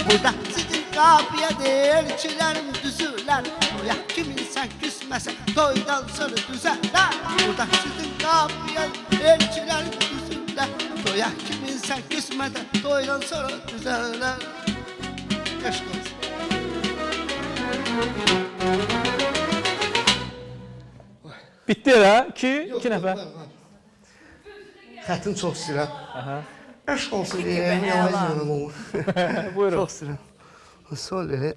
Burada sizin qafiyyədir, elçilərim düzülər. Toya kiminsən küsməsə, toydan sonra düzələr. Burada sizin qafiyyədir, elçilərim düzülər. Toya kiminsən küsmədən, toydan sonra düzələr. Eşq olsun. Bitdi elə iki nəfər. Xətin çox istəyirəm. Eşq olsun deyəm, yavaş yanım olur. Buyurun. Çox istəyirəm. Sol elə.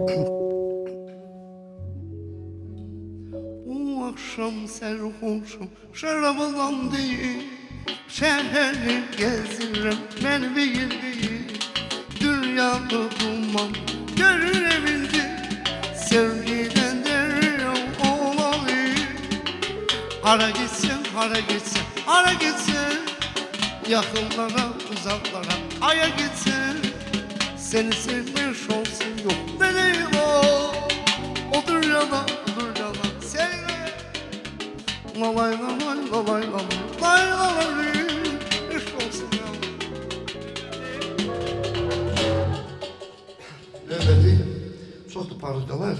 O axşam sərxoşum, şərabılan deyil. Şəhəri gəzirəm, mən bir. Dünyada duman görünebildim. Sevgiden deryan olanı. Hara gitsin, hara gitsin, hara gitsin. Yakınlara, uzaklara, aya gitsin. Seni sevmiş olsun yok benim o. Odur yana, seninle. Lalay lalay, lalay lalay, lay lalay. Eşk olsun ya. Növbəti çoxdur parodiyalar.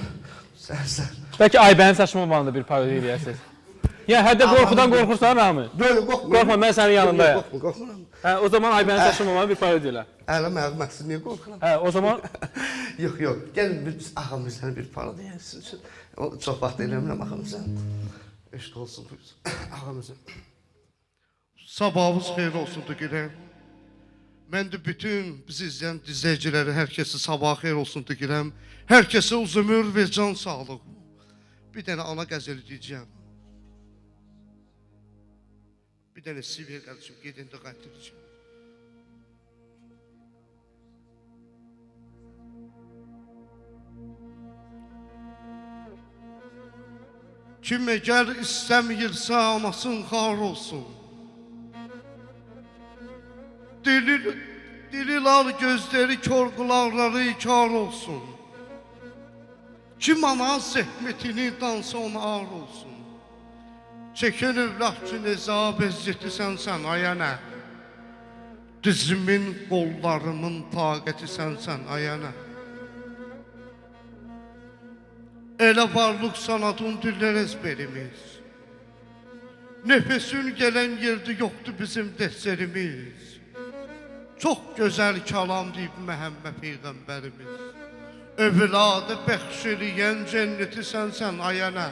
Səhər-səhər. Bəlkə Aybənin Saçmavanı da bir parodiya eləyərsiniz. Ya hərdə qorxudan qorxursan Rami? Böyle qorxma. Qorxma, mən sənin yanındayım. Qorxmuram. Hə, o zaman Aybənin Saçmavanı bir parodiya elə. Ələ mənim məqsəd niyə qorxuram? Hə, o zaman Yox. Gəlin biz ağamızdan bir parodiya sizin üçün. Çox vaxt eləmirəm ağamızdan. Eşq olsun ağamızdan. Sabahınız xeyir olsun deyirəm. Mən də bütün bizi izləyən izləyiciləri hər kəsi sabah xeyir olsun deyirəm. Hər kəsə uzun ömür və can sağlığı. Bir dənə ana qəzəli deyəcəm. Bir dənə Sivir qardaşım gedəndə qaytaracağım. Kim əgər istəməyirsə anasın xar olsun. Dililar gözləri kör qulaqları kar olsun. Kim ana zəhmətini dansa ona ar olsun. Çəkən övlad üçün əzab əziyyətisən sən ayənə. Dizimin, qollarımın taqətisən sən ayənə. Elə varlıq sanatın dillər ezberimiz. Nefesin gələn yerdə yoxdur bizim dəstərimiz. Çox gözəl kalam deyib Məhəmməd Peyğəmbərimiz. Övladı bəxş eləyən cənnəti sənsən ayənə.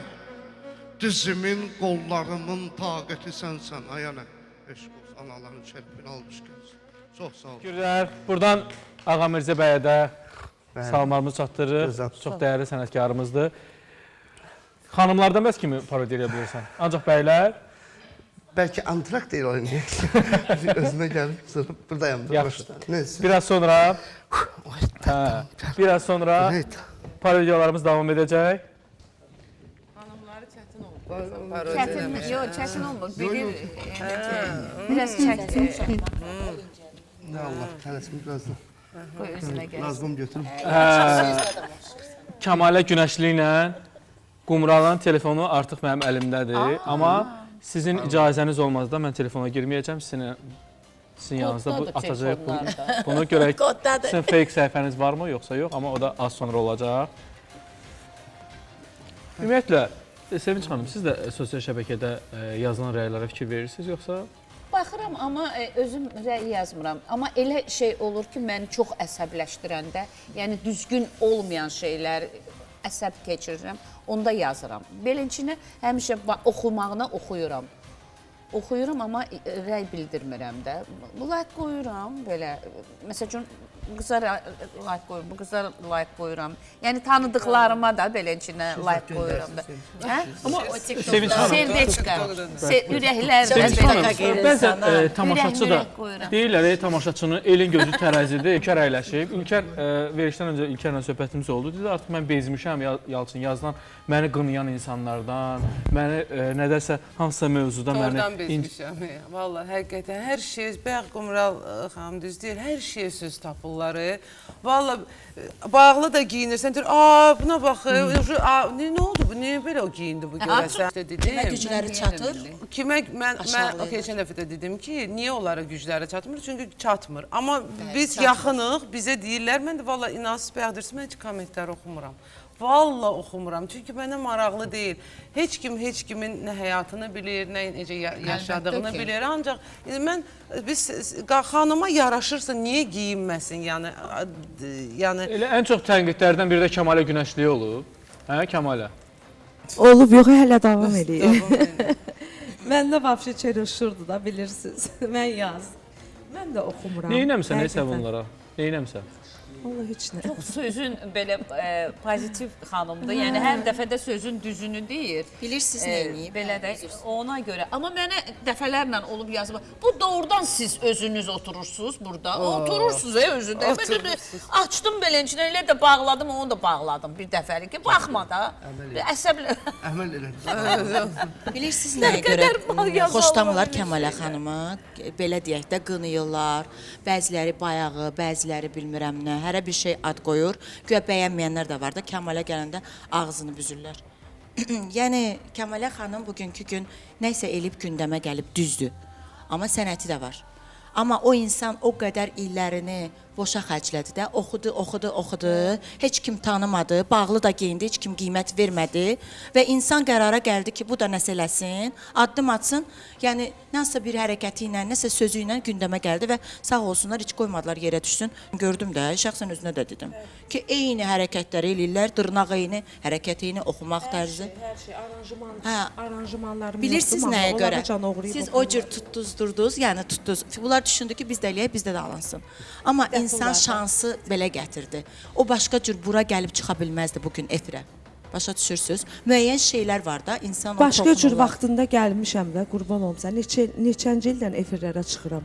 Dizimin, qollarımın taqəti sənsən ayənə. Eşq olsun, analarının şərifini almış gəlsin. Çox sağ olun. Teşekkürler. Buradan Ağa Mirzə bəyə də salamlarımızı çatdırırıq. Çox dəyərli sənətkarımızdır. Xanımlardan bəs kimi parodiya edə bilirsən? Ancaq bəylər? Bəlkə antrakt deyil oynayaq. Özümə gəlib, sonra buradayım. Yaxşı. Neyse. Biraz sonra parodiyalarımız davam edəcək. Hanımları çətin oldu. Çətin olmur. Biraz çətin. Nə Allah, tələsimi birazdan. Qoy özünə gəl. Lazım götürüm. Kəmalə Günəşli ilə Qumralanın telefonu artıq mənim əlimdədir. Amma sizin icazəniz olmazda mən telefona girməyəcəm. Sizin yanınızda bu atacaq. Bunu görək. Sizin fake səhifəniz varmı, yoxsa yox? Amma o da az sonra olacaq. Ümumiyyətlə, Sevinç xanım, siz də sosial şəbəkədə yazılan rəylərə fikir verirsiniz, yoxsa? Baxıram, amma özüm rəy yazmıram. Amma elə şey olur ki, məni çox əsəbləşdirəndə, yəni düzgün olmayan şeylər əsəb keçirirəm, onda yazıram. Beləncə həmişə oxumağına oxuyuram. Oxuyuram, amma rəy bildirmirəm də. Like qoyuram, belə. Məsəl üçün, qıza like qoyuram, bu qıza like qoyuram. Yəni tanıdıqlarıma da beləncə like qoyuram da. Hə? Amma Sevinç xanım, Serdeçka, ürəklər Sevinç xanım, belə. bəzən tamaşaçı da qoyuram. deyirlər, tamaşaçının elin gözü tərəzidir, İlker əyləşib. İlker, verişdən öncə İlkerlə söhbətimiz oldu. Dedi, artıq mən bezmişəm Yalçın yazdan, məni qınayan insanlardan, məni nədəsə hansısa mövzuda məni... Oradan bezmişəm. Vallahi, həqiqətən, hər şey, Bəq Qumral xanım düz deyir, hər şeyə söz tapırlar. Vallahi, bağlı da giyinirsən, deyir, buna bax, nə oldu bu, niyə belə o giyindi bu görəsən? Kimə gücləri çatır? Kimə, mən keçən dəfə də dedim ki, niyə onlara gücləri çatmır? Çünki çatmır. Amma biz yaxınıq, bizə deyirlər, mən də vallahi inansız bəxdirsin, mən heç kommentlər oxumuram. Vallahi oxumuram, çünki mənə maraqlı deyil. Heç kim heç kimin nə həyatını bilir, nə necə yaşadığını bilir. Ancaq biz xanıma yaraşırsa niyə geyinməsin? Yəni Elə ən çox tənqidlərdən biri də Kəmalə Günəşliyə olub. Hə, Kəmalə? Olub, yox, hələ davam edir. Məndə vəbşə çerişirdi da, bilirsiniz. Mən yaz. Mən də oxumuram. Neynəmsən, neysə bunlara? Neynəmsən? Vallahi heç nə. Çox sözün belə pozitiv xanımdır. Yəni hər dəfə də sözün düzünü deyir. Bilirsiniz neyini? Belə də ona görə. Amma mənə dəfələrlə olub yazma. Bu doğrudan siz özünüz oturursunuz burada. Oturursunuz özü də. Açdım beləncə elə də bağladım, onu da bağladım bir dəfəlik ki, baxma da. Əsəblə. Əməl elə. Bilirsiniz nəyə görə xoşlamırlar Kəmalə xanımı? Belə deyək də qınıyırlar. Bəziləri bayağı, bəziləri bilmirəm nə. Hərə bir şey ad qoyur. Güya bəyənməyənlər də var da, Kəmalə gələndə ağzını büzürlər. Yəni, Kəmalə xanım bugünkü gün nəysə elib gündəmə gəlib düzdür. Amma sənəti də var. Amma o insan o qədər illərini boşa xərclədi də, oxudu. Heç kim tanımadı, bağlı da geyindi, heç kim qiymət vermədi və insan qərara gəldi ki, bu da nəsə eləsin, addım atsın. Yəni, nəsə bir hərəkəti ilə, nəsə sözü ilə gündəmə gəldi və sağ olsunlar, heç qoymadılar yerə düşsün. Gördüm də, şəxsən özünə də dedim ki, eyni hərəkətləri eləyirlər, dırnaq eyni, hərəkət eyni, oxumaq tərzi. Hər şey, aranjmanlarım. Bilirsiniz nəyə görə? Siz o cür tutdurdunuz, yəni tutdunuz. Bunlar düşündü ki, biz də eləyək, bizdə də alınsın. Amma insan şansı belə gətirdi. O başqa cür bura gəlib çıxa bilməzdi bugün efirə. Başa düşürsünüz? Müəyyən şeylər var da, insan o başqa cür vaxtında gəlmişəm də, qurban olum sən. Neçənci ildən efirlərə çıxıram.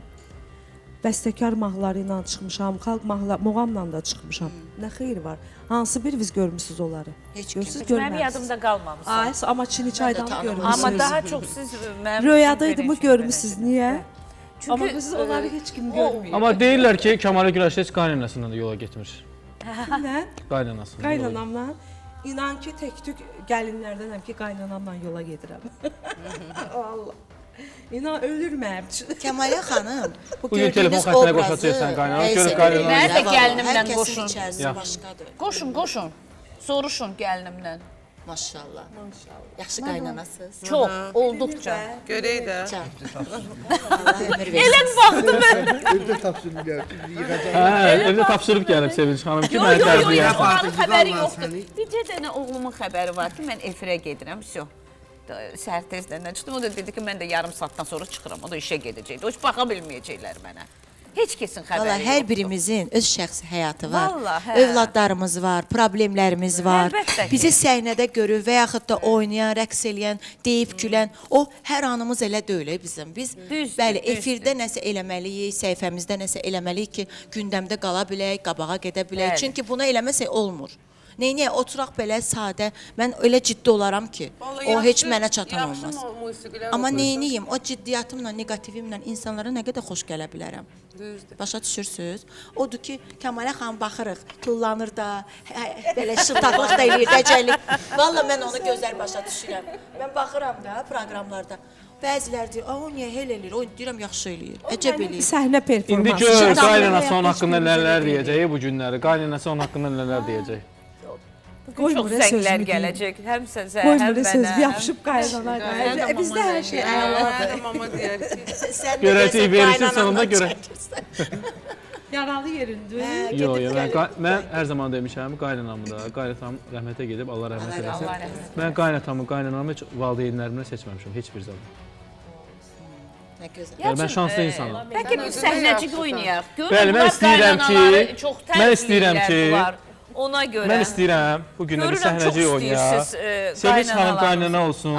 Bəstəkar mahnıları ilə çıxmışam, xalq muğamla da çıxmışam. Nə xeyri var? Hansı bir biz görmüsünüz onları? Heç kim. Mənim yadımda qalmamışsınız. Amma Çiniçaydan görmüsünüz. Amma daha çox siz mənim Röyadaydı mı görmüsünüz? Niyə? Çünki Amma biz onları heç kim görmüyor. Amma deyirlər ki, Kəmalə Günəşli heç qaynanasından da yola getmir. Nə? Qaynanasından. Qaynanamla. İnan ki, tək-tük gəlinlərdənəm ki, qaynanamla yola gedirəm. Allah. İnan ölürməm. Kəmalə xanım, bu Bugün telefon gördüyünüz xəttinə obrazı qoşacaqsan qaynana, görüb qaynana. Mən də gəlinimlə qoşun. İçərisi başqadır. Qoşun. Soruşun gəlinimlə. Maşallah. Yaxşı qaynanasınız. Çox, olduqca. görək də. Allah ömür versin. Elə baxdım mən. Evdə tapşırıb gəldim, yığacaq. Hə, evdə tapşırıb gəlib Sevinç xanım ki, mənə tərbiyə. Onların xəbəri yoxdur. Bir dənə oğlumun xəbəri var ki, mən efirə gedirəm, vəsə. Səhər tezdən çıxdım, o da dedi ki, mən də yarım saatdan sonra çıxıram, o da işə gedəcəkdir. O heç baxa bilməyəcəklər mənə. Heç kəsin xəbəri Valla yoxdur. hər birimizin öz şəxsi həyatı var. Vallahi, hə. Övladlarımız var, problemlərimiz var. Əlbəttə ki. Bizi səhnədə görür və yaxud da oynayan, rəqs eləyən, deyib gülən, o hər anımız elə deyil bizim. Biz bəli, efirdə nəsə eləməliyik, səhifəmizdə nəsə eləməliyik ki, gündəmdə qala bilək, qabağa gedə bilək. Bəli. Çünki bunu eləməsək olmur. Neynəyə, oturaq belə sadə, mən elə ciddi olaram ki, o heç mənə çatan olmaz. Amma neyniyim, o ciddiyyatımla, negativimlə insanlara nə qədər xoş gələ bilərəm. Başa düşürsünüz? Odur ki, Kəmalə xanım baxırıq, tullanır da, belə şıltaqlıq da eləyir, dəcəllik. Valla mən onu gözəl başa düşürəm. Mən baxıram da proqramlarda. Bəzilər deyir, o niyə hel eləyir, o deyirəm yaxşı eləyir, əcəb eləyir. Səhnə İndi performansı. gör qaynanası onun haqqında nələr deyəcək bu günləri. Qaynanası onun haqqında nələr deyəcək. Bugün çox Qoymur, zənglər sözümü gələcək. Həm sənə, Qoymur həm söz mənə. yapışıb qaynana. Bizdə hər şey əladır. Mama deyər ki, Görəcək verirsin sonunda görə. Yaralı yerindir. Yox, mən hər zaman demişəm, qaynanamı da, qaynatam rəhmətə gedib, Allah rəhmət eləsin. Mən qaynatamı, qaynanamı heç valideynlərimlə seçməmişəm, heç bir zaman. Nə gözəl. Yəni, mən şanslı insanam. Bəlkə bir səhnəcik oynayaq. Görün, Bəli, mən bunlar istəyirəm ki- qaynanaları çox mən istəyirəm tərifləyirlər ki- bunlar. Ona görə. Mən istəyirəm, bu gün də bir Görürəm, səhnəcik çox oynayaq. istəyirsiniz, Sevinç xanım qaynanalarınızı. qaynana olsun,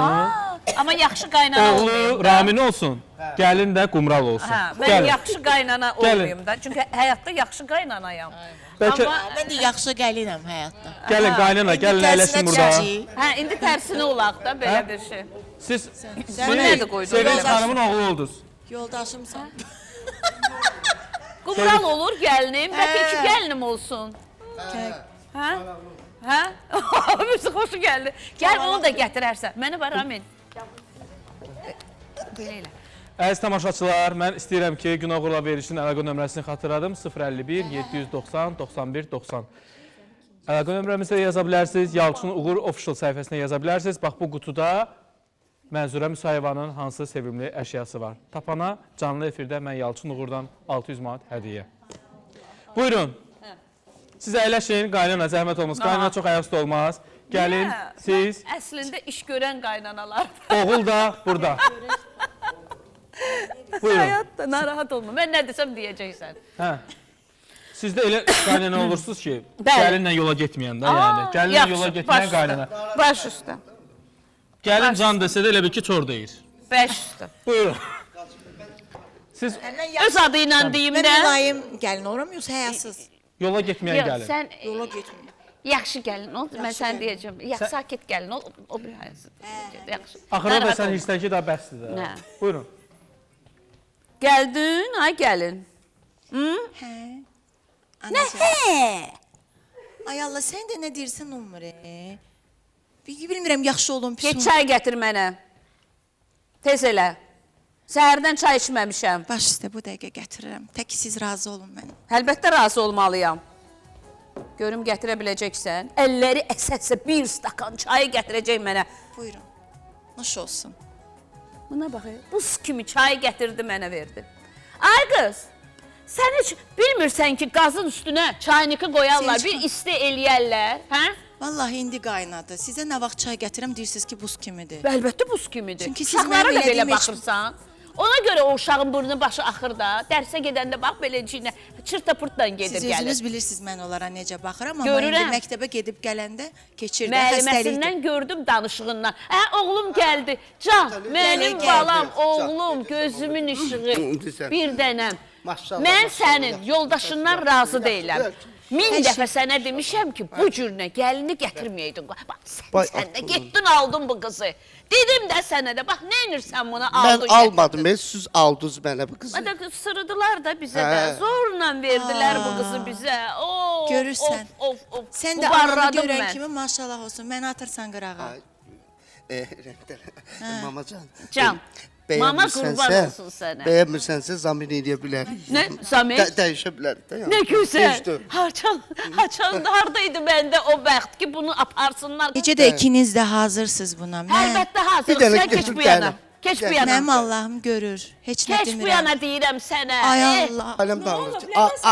Amma yaxşı qaynana olmayım oğlu da. Ramin olsun, gəlin də Qumral olsun. Hə, mən Gəlin. yaxşı qaynana olmayım da. Çünki həyatda yaxşı qaynanayam. Bəlkə Amma Mən də yaxşı gəlinəm həyatda. gəlin qaynana, gəlin əyləşin burada. hə indi tərsinə olaq da belə bir şey. Siz nədir qoydun? Sevinç xanımın oğlu oldunuz. Yoldaşımsan. Qumral olur gəlinim, bəlkə iki gəlinim olsun. Hə? Hə? Bizi xoşu gəldi. Gəl onu da gətirərsən. Məni var Ramin. Belə elə. Əziz tamaşaçılar, mən istəyirəm ki, Günah Uğurla verilişinin əlaqə nömrəsini xatırladım. 051 790 91 90. Əlaqə nömrəmizdə yaza bilərsiniz. Yalçın Uğur official səhifəsində yaza bilərsiniz. Bax, bu qutuda Mənzurə Müsayevanın hansı sevimli əşyası var. Tapana canlı efirdə mən Yalçın Uğurdan 600 manat hədiyyə. Buyurun. Siz əyləşin, qaynana zəhmət olmaz. Qaynana çox ayaqüstü olmaz. Gəlin, siz, Əslində iş görən qaynanalar. oğul da burada. Buyurun. Həyatda narahat olma. Mən nə desəm deyəcəksən. Hə. Siz də elə qaynana olursunuz ki, Bəli. gəlinlə yola getməyəndə, yəni. Gəlinlə yola getməyən qaynana. Baş üstə. Gəlin can desə də elə bil ki, çor deyir. Baş üstə. Buyurun. Siz Öz adı ilə deyim Mən də. mülayim gəlin oluram, yoxsa həyasız? yola getməyən Yox, gəlin. sən Yola getmir. yaxşı gəlin ol. Mən sən deyəcəm. Yaxşı sakit gəlin ol. O bir hayası. Yaxşı. Axırda da Narahat sən olma. hirslən ki, daha bəsdir də. Nə? Buyurun. Gəldin, ay gəlin. Hə. Nə hə? Ay Allah, sən də nə deyirsən Umre? Bilmirəm, yaxşı olun, pis Get olun. çay gətir mənə. Tez elə. Səhərdən çay içməmişəm. Baş üstə bu dəqiqə gətirirəm. Tək ki, siz razı olun mənə. Əlbəttə razı olmalıyam. Görüm gətirə biləcəksən. Əlləri əsə-əsə bir stakan çayı gətirəcək mənə. Buyurun. Nuş olsun. Buna bax, buz kimi çayı gətirdi mənə verdi. Ay qız, sən heç bilmirsən ki, qazın üstünə çaynikı qoyarlar, Sevinç bir isti eləyərlər, hə? Vallahi indi qaynadı. Sizə nə vaxt çay gətirəm, deyirsiniz ki, buz kimidir. Əlbəttə buz kimidir. Çünki siz Uşaqlara mənə da belə belə demək- baxırsan. Ona görə o uşağın burnu başı axır da, dərsə gedəndə bax beləciyinə çırta-pırtdan gedir Siz gəlir. özünüz bilirsiniz mən onlara necə baxıram, amma Görürəm. indi məktəbə gedib gələndə keçirdi, Müəlliməsindən xəstəlikdir. gördüm danışığından. Hə, oğlum gəldi. Can, mənim gəldi. balam, oğlum, gözümün işığı, bir dənəm. Maşallah, Mən maşallah. sənin yoldaşından razı deyiləm. Min dəfə sənə demişəm ki, bu cürünə gəlini gətirməyəydin. Bax, sən də getdin aldın bu qızı. Dedim də sənə də, bax, nə edirsən bunu aldın. Mən almadım, siz aldınız mənə bu qızı. Hə, sırıdılar da bizə də. Zorla verdilər bu qızı bizə. Of, Görürsən. Of, of, of. Sən də ananı Ubarradım görən mən. kimi maşallah olsun, məni atırsan qırağa. Mamacan. Can, mama qurban olsun sənə. Bəyənmirsənsə zamin edə bilərik. Nə, Samir? Dəyişə bilərik də. Nə gözəl. Düzdür. Haçan, hardaydı məndə o bəxt ki, bunu aparsınlar. Necə də ikiniz də hazırsınız buna. Əlbəttə Bir hazır. dənə Sən keç götür bu bir yana. dənə. Keç bu Gəl. yana. Mənim Allahım görür. Heç nə Keç bu demirəm. yana deyirəm sənə. Ay Eh, Allah. Ailəm dağılır.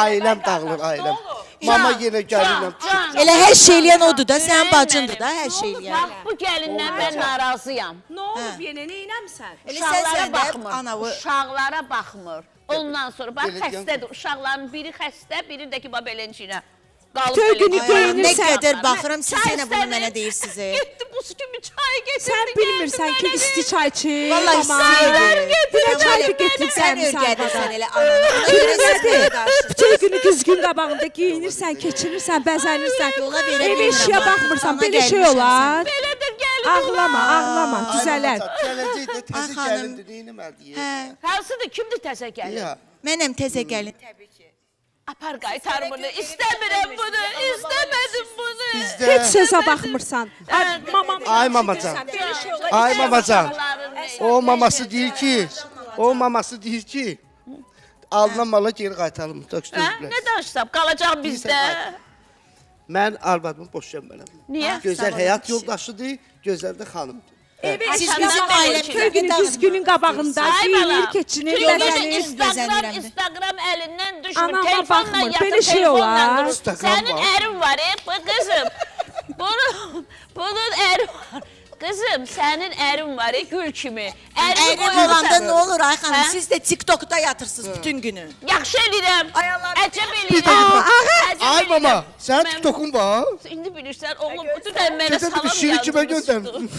Ailəm dağılır, ailəm. Mama yenə gəlinəm. Can, Elə hər şey eləyən odur da, sənin Ürəyim bacındır mənim. da, hər şey eləyən. Bax, bu gəlindən mən narazıyam. Nə olub yenə, nə eləmsən? Elə sən Uşaqlara sən də baxmır. anavı Uşaqlara baxmır. Ondan sonra bax Belə deyəm. xəstədir. Uşaqların biri xəstə, biri də ki, bax beləncinə. Qalıb Bütün günü beləncinə. Ay, nə Geyinirsən. qədər baxıram, siz Çay yenə bunu istədim. mənə deyirsiniz. Getdi buz kimi çay getirdi. Sən bilmirsən ki, isti çay içir. Vallahi istəyirdim. Bir çay getirib Sən gəlmisən. örgədirsən elə ananı. Ona görə siz belə qarşı. Bütün günü güzgün qabağında geyinirsən, keçirirsən, bəzənirsən. Yola verə Ev bilmirəm, işiyə bax, baxmırsan, sana belə şey gəlmişəm olar. Belədir gəlin. Ağlama, ağlama, düzələr. Gələcəkdə təzə Ay, xanım. gəlindir, neynəməlidir? Hə, Hansıdır? Kimdir təzə gəlin? Ya. mənəm təzə gəlin. Təbii ki. Apar qaytar bunu. İstəmirəm bunu. İstəmədim bunu. Bizdə Heç sözə baxmırsan. Ay, mamam. Ay mamacan. Ay mamacan. O maması deyir ki, alınan mala geri qaytarılır. Hə? Nə danışsam? Qalacaq bizdə. Mən arvadımı boşanmıram. Niyə? Gözəl həyat yoldaşıdır, gözəl də xanımdır. Siz Səndən bizim belə ailə şey. köyünün düz günün qabağında Ay geyinir, bala, keçinir, Tülkünün bəzənir. Instagram əlindən düşmür. Anama Telefonla baxmır, yatır, belə şey telefonla olar. durur. Instagram Sənin var. ərin var, bu qızım. Bunun əri var. Qızım, sənin ərin var, gül kimi. Ərim olanda nə olur ay xanım? Hə? Siz də TikTokda yatırsınız bütün günü. Yaxşı eləyirəm. Əcəb Bir eləyirəm. dəqiqə. Əcəb Ay mama, eləyirəm. sənin Mən- TikTokun var? İndi bilirsən, oğlum, bu da mənə Gedən salam bir şiiri kimə yazdırmışdı. göndərdin?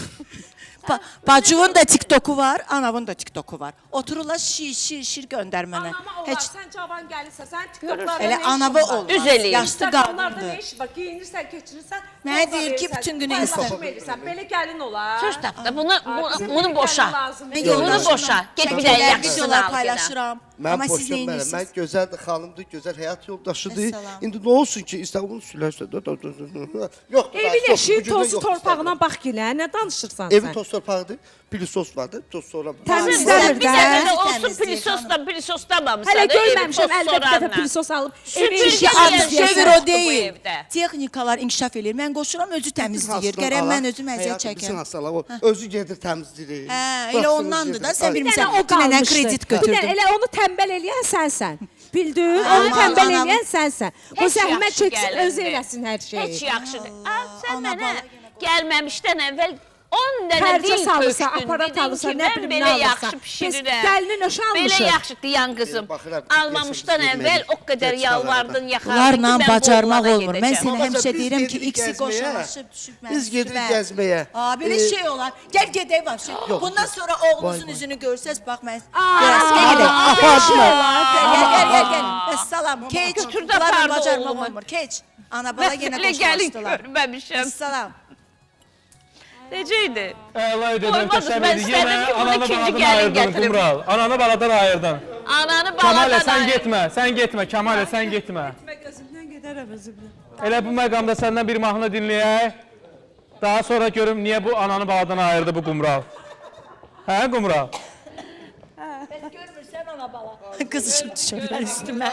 Bacımın da TikToku var, anamın da TikToku var. Otururlar şir göndər mənə. Heç Sən cavan gəlirsən, sən TikToklarda elə anava olmaz. Düz eləyir. Yaşlı Instagramlarda qadındır. nə işi var? Geyinirsən, keçirirsən. Mənə poza deyir ki, verirsən, bütün günü paylaşım Insta- edirsən. Belə gəlin olar. Söz tapdı, bunu boşa. Mən Bunu yoldaşımla boşa. Get bir də şəkillər, yaxşısını videolar al. paylaşıram. Mən Amma siz boşanmıram. Mən neyinirsiniz? gözəl də xanımdır, gözəl həyat yoldaşıdır. Əssalam. İndi nə olsun ki, İstanbul'u sülərsə də. Yoxdur. Evin yox, eşiyi, bu gündən tozu yoxdur torpağına bax gilə, nə danışırsan Evi sən? toz torpağıdır, pilisos vardır, toz sonra. Təmizlənir Bir də. dəfə də olsun Təmizlik, pilisoslamamısan. Hələ görməmişəm, əldə bir dəfə pilisos alıb. Evi Süpürgə işi eləyən az şey Çevir yoxdur o bu deyil. evdə. Texnikalar inkişaf eləyir. Mən qoşuram özü təmizləyir. Gərək mən özüm əziyyət Bütün çəkəm. hastalar o özü gedir təmizləyir. Hə, elə Buraxsınız ondandır da. gedir. Sən Ay, bilmirsən, o o dünənə qalmışdı. kredit Bir də götürdüm. elə onu tənbəl eləyən sənsən. Bildin? Ay, Onu tənbəl anam. eləyən sənsən. O Heç zəhmət yaxşı çəksin, gəlindir. özü eləsin hər şeyi. Heç yaxşıdır. Sən ana mənə bala gəlməmişdən əvvəl 10 dənə Xərcə dil salırsan, tökdün. aparat Dedin alırsan, ki, nə mən bilim, belə nə alırsan. yaxşı Biz pişirirəm. gəlinin öşü Belə almışıq. yaxşı diyan qızım. Baxıram, Almamışdan deyəsən, əvvəl o qədər Geç yalvardın, yaxardın Bunlarla ki, mən bacarmaq qollara olmur. Mən gedəcəm. sənə Babacan, həmişə biz deyirəm ki, gedirik ikisi gəzməyə. qoşulaşıb düşüb mən. Biz gedirik gəzməyə. Aa, belə şey olar. Gəl gedək vəbşə. Bundan sonra oğlunuzun üzünü görsəz, bax mən. Apartma. Gəl. Əssalam. Keç. Götür də Bunlarla apardı bacarmaq oğlumu. olmur. Keç. Ana bala yenə Belə gəlin qoşulaşdılar. görməmişəm. Əssalam. Necə idi? Əla edirəm, Qoymadınız, təşəkkür mən edirəm. istədim ki, bunu Ananı ikinci baladan gəlin ayırdın, gətirim. Qumral. Ananı baladan ayırdın. Ananı Kamalə, baladan sən ayır. getmə, sən getmə. Kamalə, sən getmə. Gözümdən gedərəm özümdən. Elə bu məqamda səndən bir mahnı dinləyək. Daha sonra görüm niyə bu ananı baladan ayırdı bu Qumral. Hə, Qumral? Görmürsən ana bala. Qızışıb düşürlər üstümə.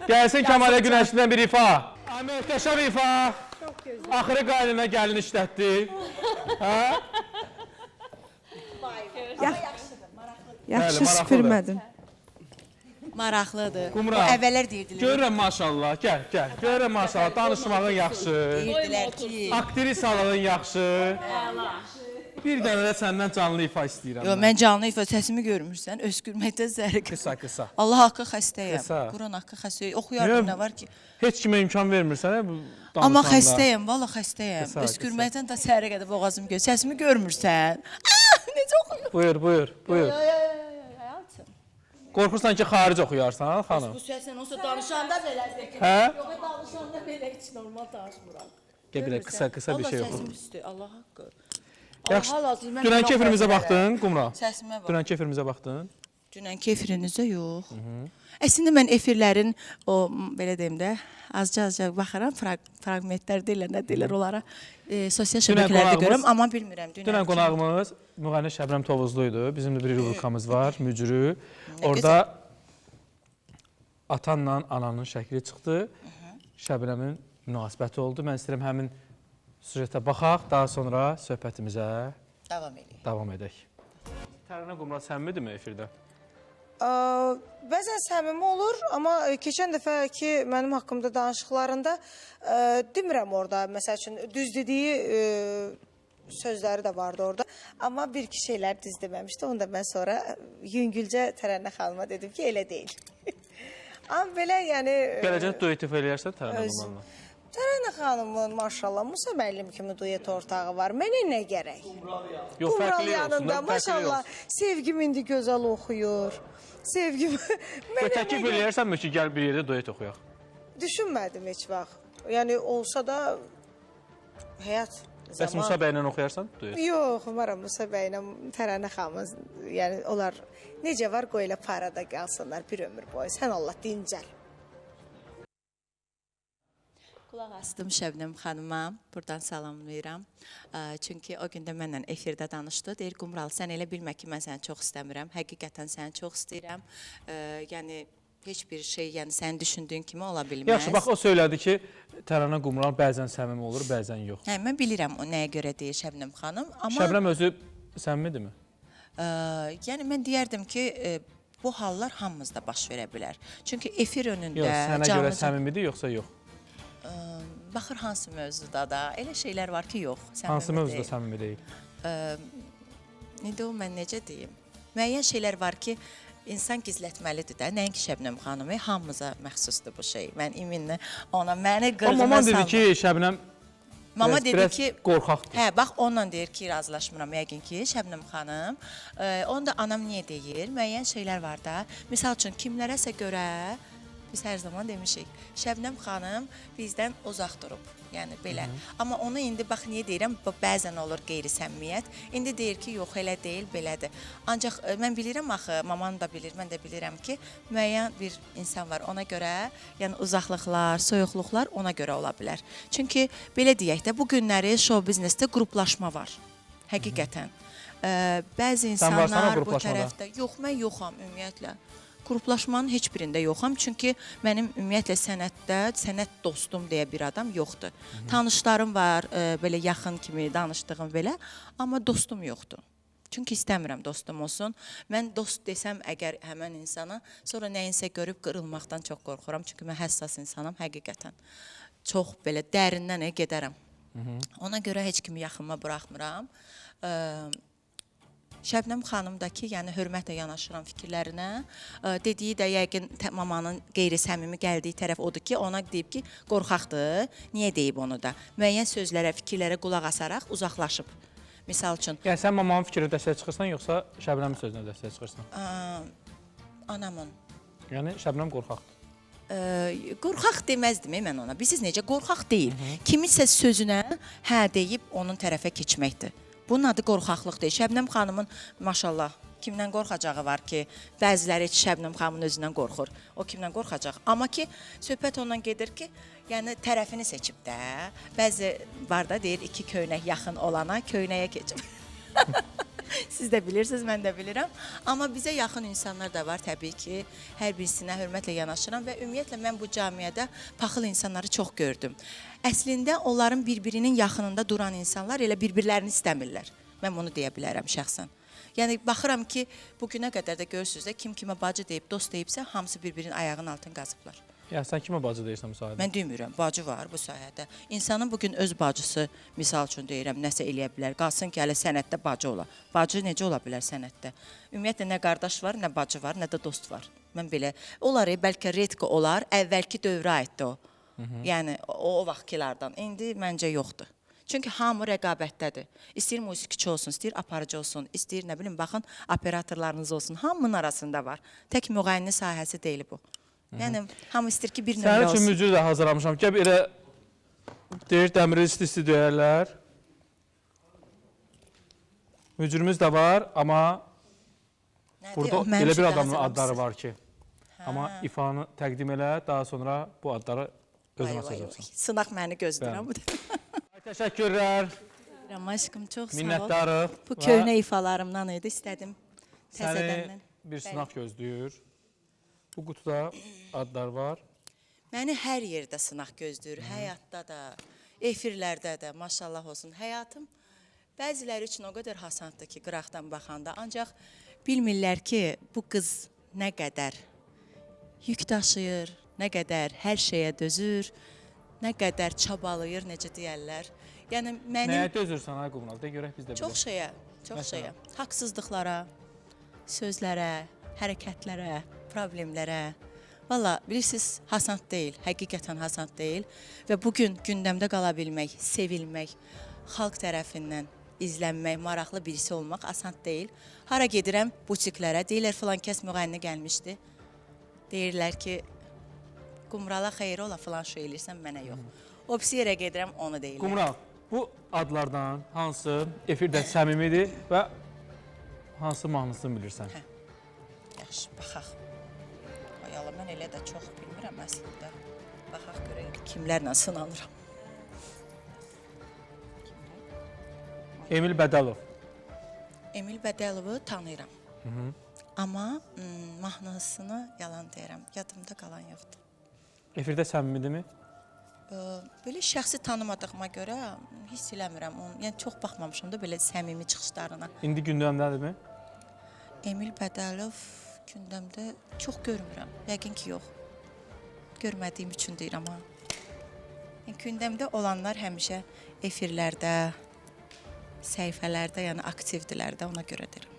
Gəlsin Kamalə Günəşlidən bir ifa. Ay, möhtəşəm ifa. Axırı qaynına gəlin işlətdi. Hə? Yaxşı maraqlıdır. süpürmədim. Maraqlıdır. Qumral. O əvvəllər deyirdilər. Görürəm maşallah, gəl. Görürəm maşallah, danışmağın yaxşı. Deyirdilər ki, Aktrisalığın yaxşı. Bir dənə də səndən canlı ifa istəyirəm. yo, mən canlı ifa səsimi görmürsən, öskürməkdə zərq. Qısa. Allah haqqı xəstəyəm. Qısa. Quran haqqı xəstəyəm. Oxuyardım nə var ki. Heç kimə imkan vermirsən hə bu danışanda. Amma xəstəyəm, valla xəstəyəm. Qısa, Öskürməkdən də səhərə qədər boğazım gəlir. Səsimi görmürsən. Necə oxuyur? Buyur. Qorxursan ki, xaric oxuyarsan, xanım. Bu səsən olsa danışanda belə zəkir. Hə? Yox, danışanda belə heç normal danışmıram. Gəl bir də qısa bir şey Valla oxu. səsim üstü, Allah haqqı. Yaxşı. Allah lazım, mən Dünən çox kefirimizə xəstəyəm. baxdın, Qumral? Səsimə bax. Dünən kefirimizə baxdın? Dünən kefirinizə yox. Əslində mən efirlərin o belə deyim də azca baxaram, fraqmentlər deyirlər, nə deyirlər onlara. Sosial şəbəkələrdə qonağımız- görürəm, amma bilmirəm. Dünən qonağımız müğənni Şəbnəm Tovuzlu idi. Bizim də bir rubrikamız var, mücrü. Orada atanla ananın şəkli çıxdı. Şəbnəmin münasibəti oldu. Mən istəyirəm həmin süjetə baxaq, daha sonra söhbətimizə davam edək. Tərənə Qumral səmimidirmi efirdə? Bəzən səmimi olur, amma keçən dəfə ki, mənim haqqımda danışıqlarında demirəm orada, məsəl üçün düz dediyi sözləri də vardı orada. Amma bir-iki şeylər düz deməmişdi. Onu da mən sonra yüngülcə Tərənnə xanıma dedim ki, elə deyil. Amma belə, yəni... Gələcək duet ifa eləyərsən Tərənə Qumralına? Tərənnə xanımın maşallah Musa müəllim kimi duet ortağı var. Mənə nə gərək? Yox, Qumral fərqli olsun. yanında Fərqli maşallah olsun. sevgim indi gözəl oxuyur. Sevgim... Təklif eləyərsənmi ki, gəl bir yerdə duet oxuyaq? Düşünmədim heç vaxt. Yəni olsa da həyat Bəs Musa bəylə oxuyarsan duet? Yox, umaram Musa bəylə Tərənnə xanımız, yəni onlar necə var, qoy elə parada qalsınlar bir ömür boyu. Sən Allah dincəl. Qulaq astım Şəbnəm xanıma, buradan salamlayıram. Çünki o gün də mənlə efirdə danışdı. Deyir, Qumral, sən elə bilmə ki, mən səni çox istəmirəm. Həqiqətən səni çox istəyirəm. Yəni, heç bir şey, yəni sənin düşündüyün kimi ola bilməz. Yaxşı, bax o söylədi ki, Tərana Qumral bəzən səmimi olur, bəzən yox. Hə, mən bilirəm o nəyə görə deyir Şəbnəm xanım, amma Şəbnəm özü səmimidirmi? Yəni mən deyərdim ki, bu hallar hamımızda baş verə bilər. Çünki efir önündə Yox, sənə görə səmimidir, yoxsa yox? Baxır hansı mövzuda da, elə şeylər var ki, yox, səmimi Hansı mövzuda deyil. səmimi deyil? İndi o mən necə deyim? Müəyyən şeylər var ki, insan gizlətməlidir də. Nəinki Şəbnəm xanımı, hamımıza məxsusdur bu şey. Mən iminlə ona məni qırğına Maman dedi salma. ki, Şəbnəm Mama dedi biraz ki, qorxaqdır. hə, bax onunla deyir ki, razılaşmıram yəqin ki, Şəbnəm xanım. Onu da anam niyə deyir? Müəyyən şeylər var da. Misal üçün kimlərəsə görə biz hər zaman demişik, Şəbnəm xanım bizdən uzaq durub. Yəni belə. Amma onu indi bax niyə deyirəm? Bəzən olur qeyri-səmimiyyət. İndi deyir ki, yox elə deyil, belədir. Ancaq mən bilirəm axı, maman da bilir, mən də bilirəm ki, müəyyən bir insan var. Ona görə, yəni uzaqlıqlar, soyuqluqlar ona görə ola bilər. Çünki belə deyək də, bu günləri show biznesdə qruplaşma var. Həqiqətən. Bəzi Sən varsan o insanlar bu qruplaşmada? tərəfdə, yox, mən yoxam ümumiyyətlə. Qruplaşmanın heç birində yoxam, çünki mənim ümumiyyətlə sənətdə, sənət dostum deyə bir adam yoxdur. Tanışlarım var, belə yaxın kimi danışdığım belə, amma dostum yoxdur. Çünki istəmirəm dostum olsun. Mən dost desəm əgər həmən insana, sonra nəyinsə görüb qırılmaqdan çox qorxuram. Çünki mən həssas insanam, həqiqətən. Çox belə dərindən gedərəm. Ona görə heç kimi yaxınıma buraxmıram. Şəbnəm xanımdakı, yəni hörmətlə yanaşıram fikirlərinə. Dediyi də yəqin mamanın qeyri-səmimi gəldiyi tərəf odur ki, ona deyib ki, qorxaqdır. Niyə deyib onu da? Müəyyən sözlərə, fikirlərə qulaq asaraq uzaqlaşıb. Misal üçün. Yəni sən mamanın fikrinə dəstək çıxırsan, yoxsa Şəbnəmin sözünə dəstək çıxırsan? Anamın. Yəni Şəbnəm qorxaqdır. Qorxaq deməzdim mən ona. Bilirsiniz necə? Qorxaq deyil. Kimisə sözünə hə deyib onun tərəfə keçməkdir. Bunun adı qorxaqlıqdır. Şəbnəm xanımın maşallah kimdən qorxacağı var ki, bəziləri heç Şəbnəm xanımın özündən qorxur. O kimdən qorxacaq? Amma ki, söhbət ondan gedir ki, yəni tərəfini seçib də. Bəzi var da deyir, iki köynək yaxın olana köynəyə keçib. Siz də bilirsiniz, mən də bilirəm. Amma bizə yaxın insanlar da var təbii ki. Hər birisinə hörmətlə yanaşıram və ümumiyyətlə mən bu camiədə paxıl insanları çox gördüm. Əslində onların bir-birinin yaxınında duran insanlar elə bir-birlərini istəmirlər. Mən bunu deyə bilərəm şəxsən. Yəni baxıram ki, bugünə qədər də görürsünüz də kim kimə bacı deyib, dost deyibsə, hamısı bir-birinin ayağının altını qazıblar. Yəni sən kimə bacı deyirsən bu sahədə? Mən demirəm, bacı var bu sahədə. İnsanın bugün öz bacısı, misal üçün deyirəm, nəsə eləyə bilər. Qalsın ki, hələ sənətdə bacı ola. Bacı necə ola bilər sənətdə? Ümumiyyətlə, nə qardaş var, nə bacı var, nə də dost var. Mən belə, olar, bəlkə redko olar, əvvəlki dövrə aiddir o. Yəni, o vaxtkilərdən. İndi məncə yoxdur. Çünki hamı rəqabətdədir. İstəyir musiqiçi olsun, istəyir aparıcı olsun, istəyir, nə bilim, baxın, operatorlarınız olsun. Hamının arasında var. Tək müğayini sahəsi deyil bu. Yəni, hamı istəyir ki, bir nömrə olsun. Sənin üçün mücür də hazırlamışam. Gəb elə deyir, dəmiri isti-isti döyərlər. Mücürümüz də var, amma burada elə bir adamın adları var ki. Amma ifanı təqdim elə, daha sonra bu adları özün açacaqsan. Sınaq məni gözləyirəm. Təşəkkürlər. Aşkım, çox sağ ol. Minnətdarıq. Bu köhnə ifalarımdan idi, istədim. Səni bir sınaq gözləyir. Bu qutuda adlar var. Məni hər yerdə sınaq gözləyir, həyatda da, efirlərdə də, maşallah olsun. Həyatım bəziləri üçün o qədər hasanddır ki, qıraqdan baxanda. Ancaq bilmirlər ki, bu qız nə qədər yük daşıyır, nə qədər hər şeyə dözür, nə qədər çabalayır, necə deyərlər. Yəni mənim... Nəyə dözürsən, ay Qumral? De görək biz də bilək. Çox şeyə. Haqsızlıqlara, sözlərə, hərəkətlərə, problemlərə. Valla, bilirsiniz, hasand deyil, həqiqətən hasand deyil. Və bugün gündəmdə qala bilmək, sevilmək, xalq tərəfindən izlənmək, maraqlı birisi olmaq asand deyil. Hara gedirəm butiklərə, deyirlər filan kəs müğənni gəlmişdi. Deyirlər ki, Qumrala xeyri ola filan şey eləyirsən, mənə yox. O pis yerə gedirəm, onu deyirlər. Qumral, bu adlardan hansı efirdə səmimidir və hansı mahnısını bilirsən? Yaxşı, baxaq. Ayala, mən elə də çox bilmirəm əslində. Baxaq görək kimlərlə sınanıram. Emil Bədəlov. Emil Bədəlovu tanıyıram. Amma mahnısını yalan deyirəm, yadımda qalan yoxdur. Efirdə səmimidirmi? Belə şəxsi tanımadığıma görə hiss eləmirəm onu. Yəni çox baxmamışam da belə səmimi çıxışlarına. İndi gündəmdədirmi? Emil Bədəlov gündəmdə çox görmürəm. Yəqin ki, yox. Görmədiyim üçün deyirəm ha. Gündəmdə olanlar həmişə efirlərdə, səhifələrdə, yəni aktivdirlər də, ona görə deyirəm.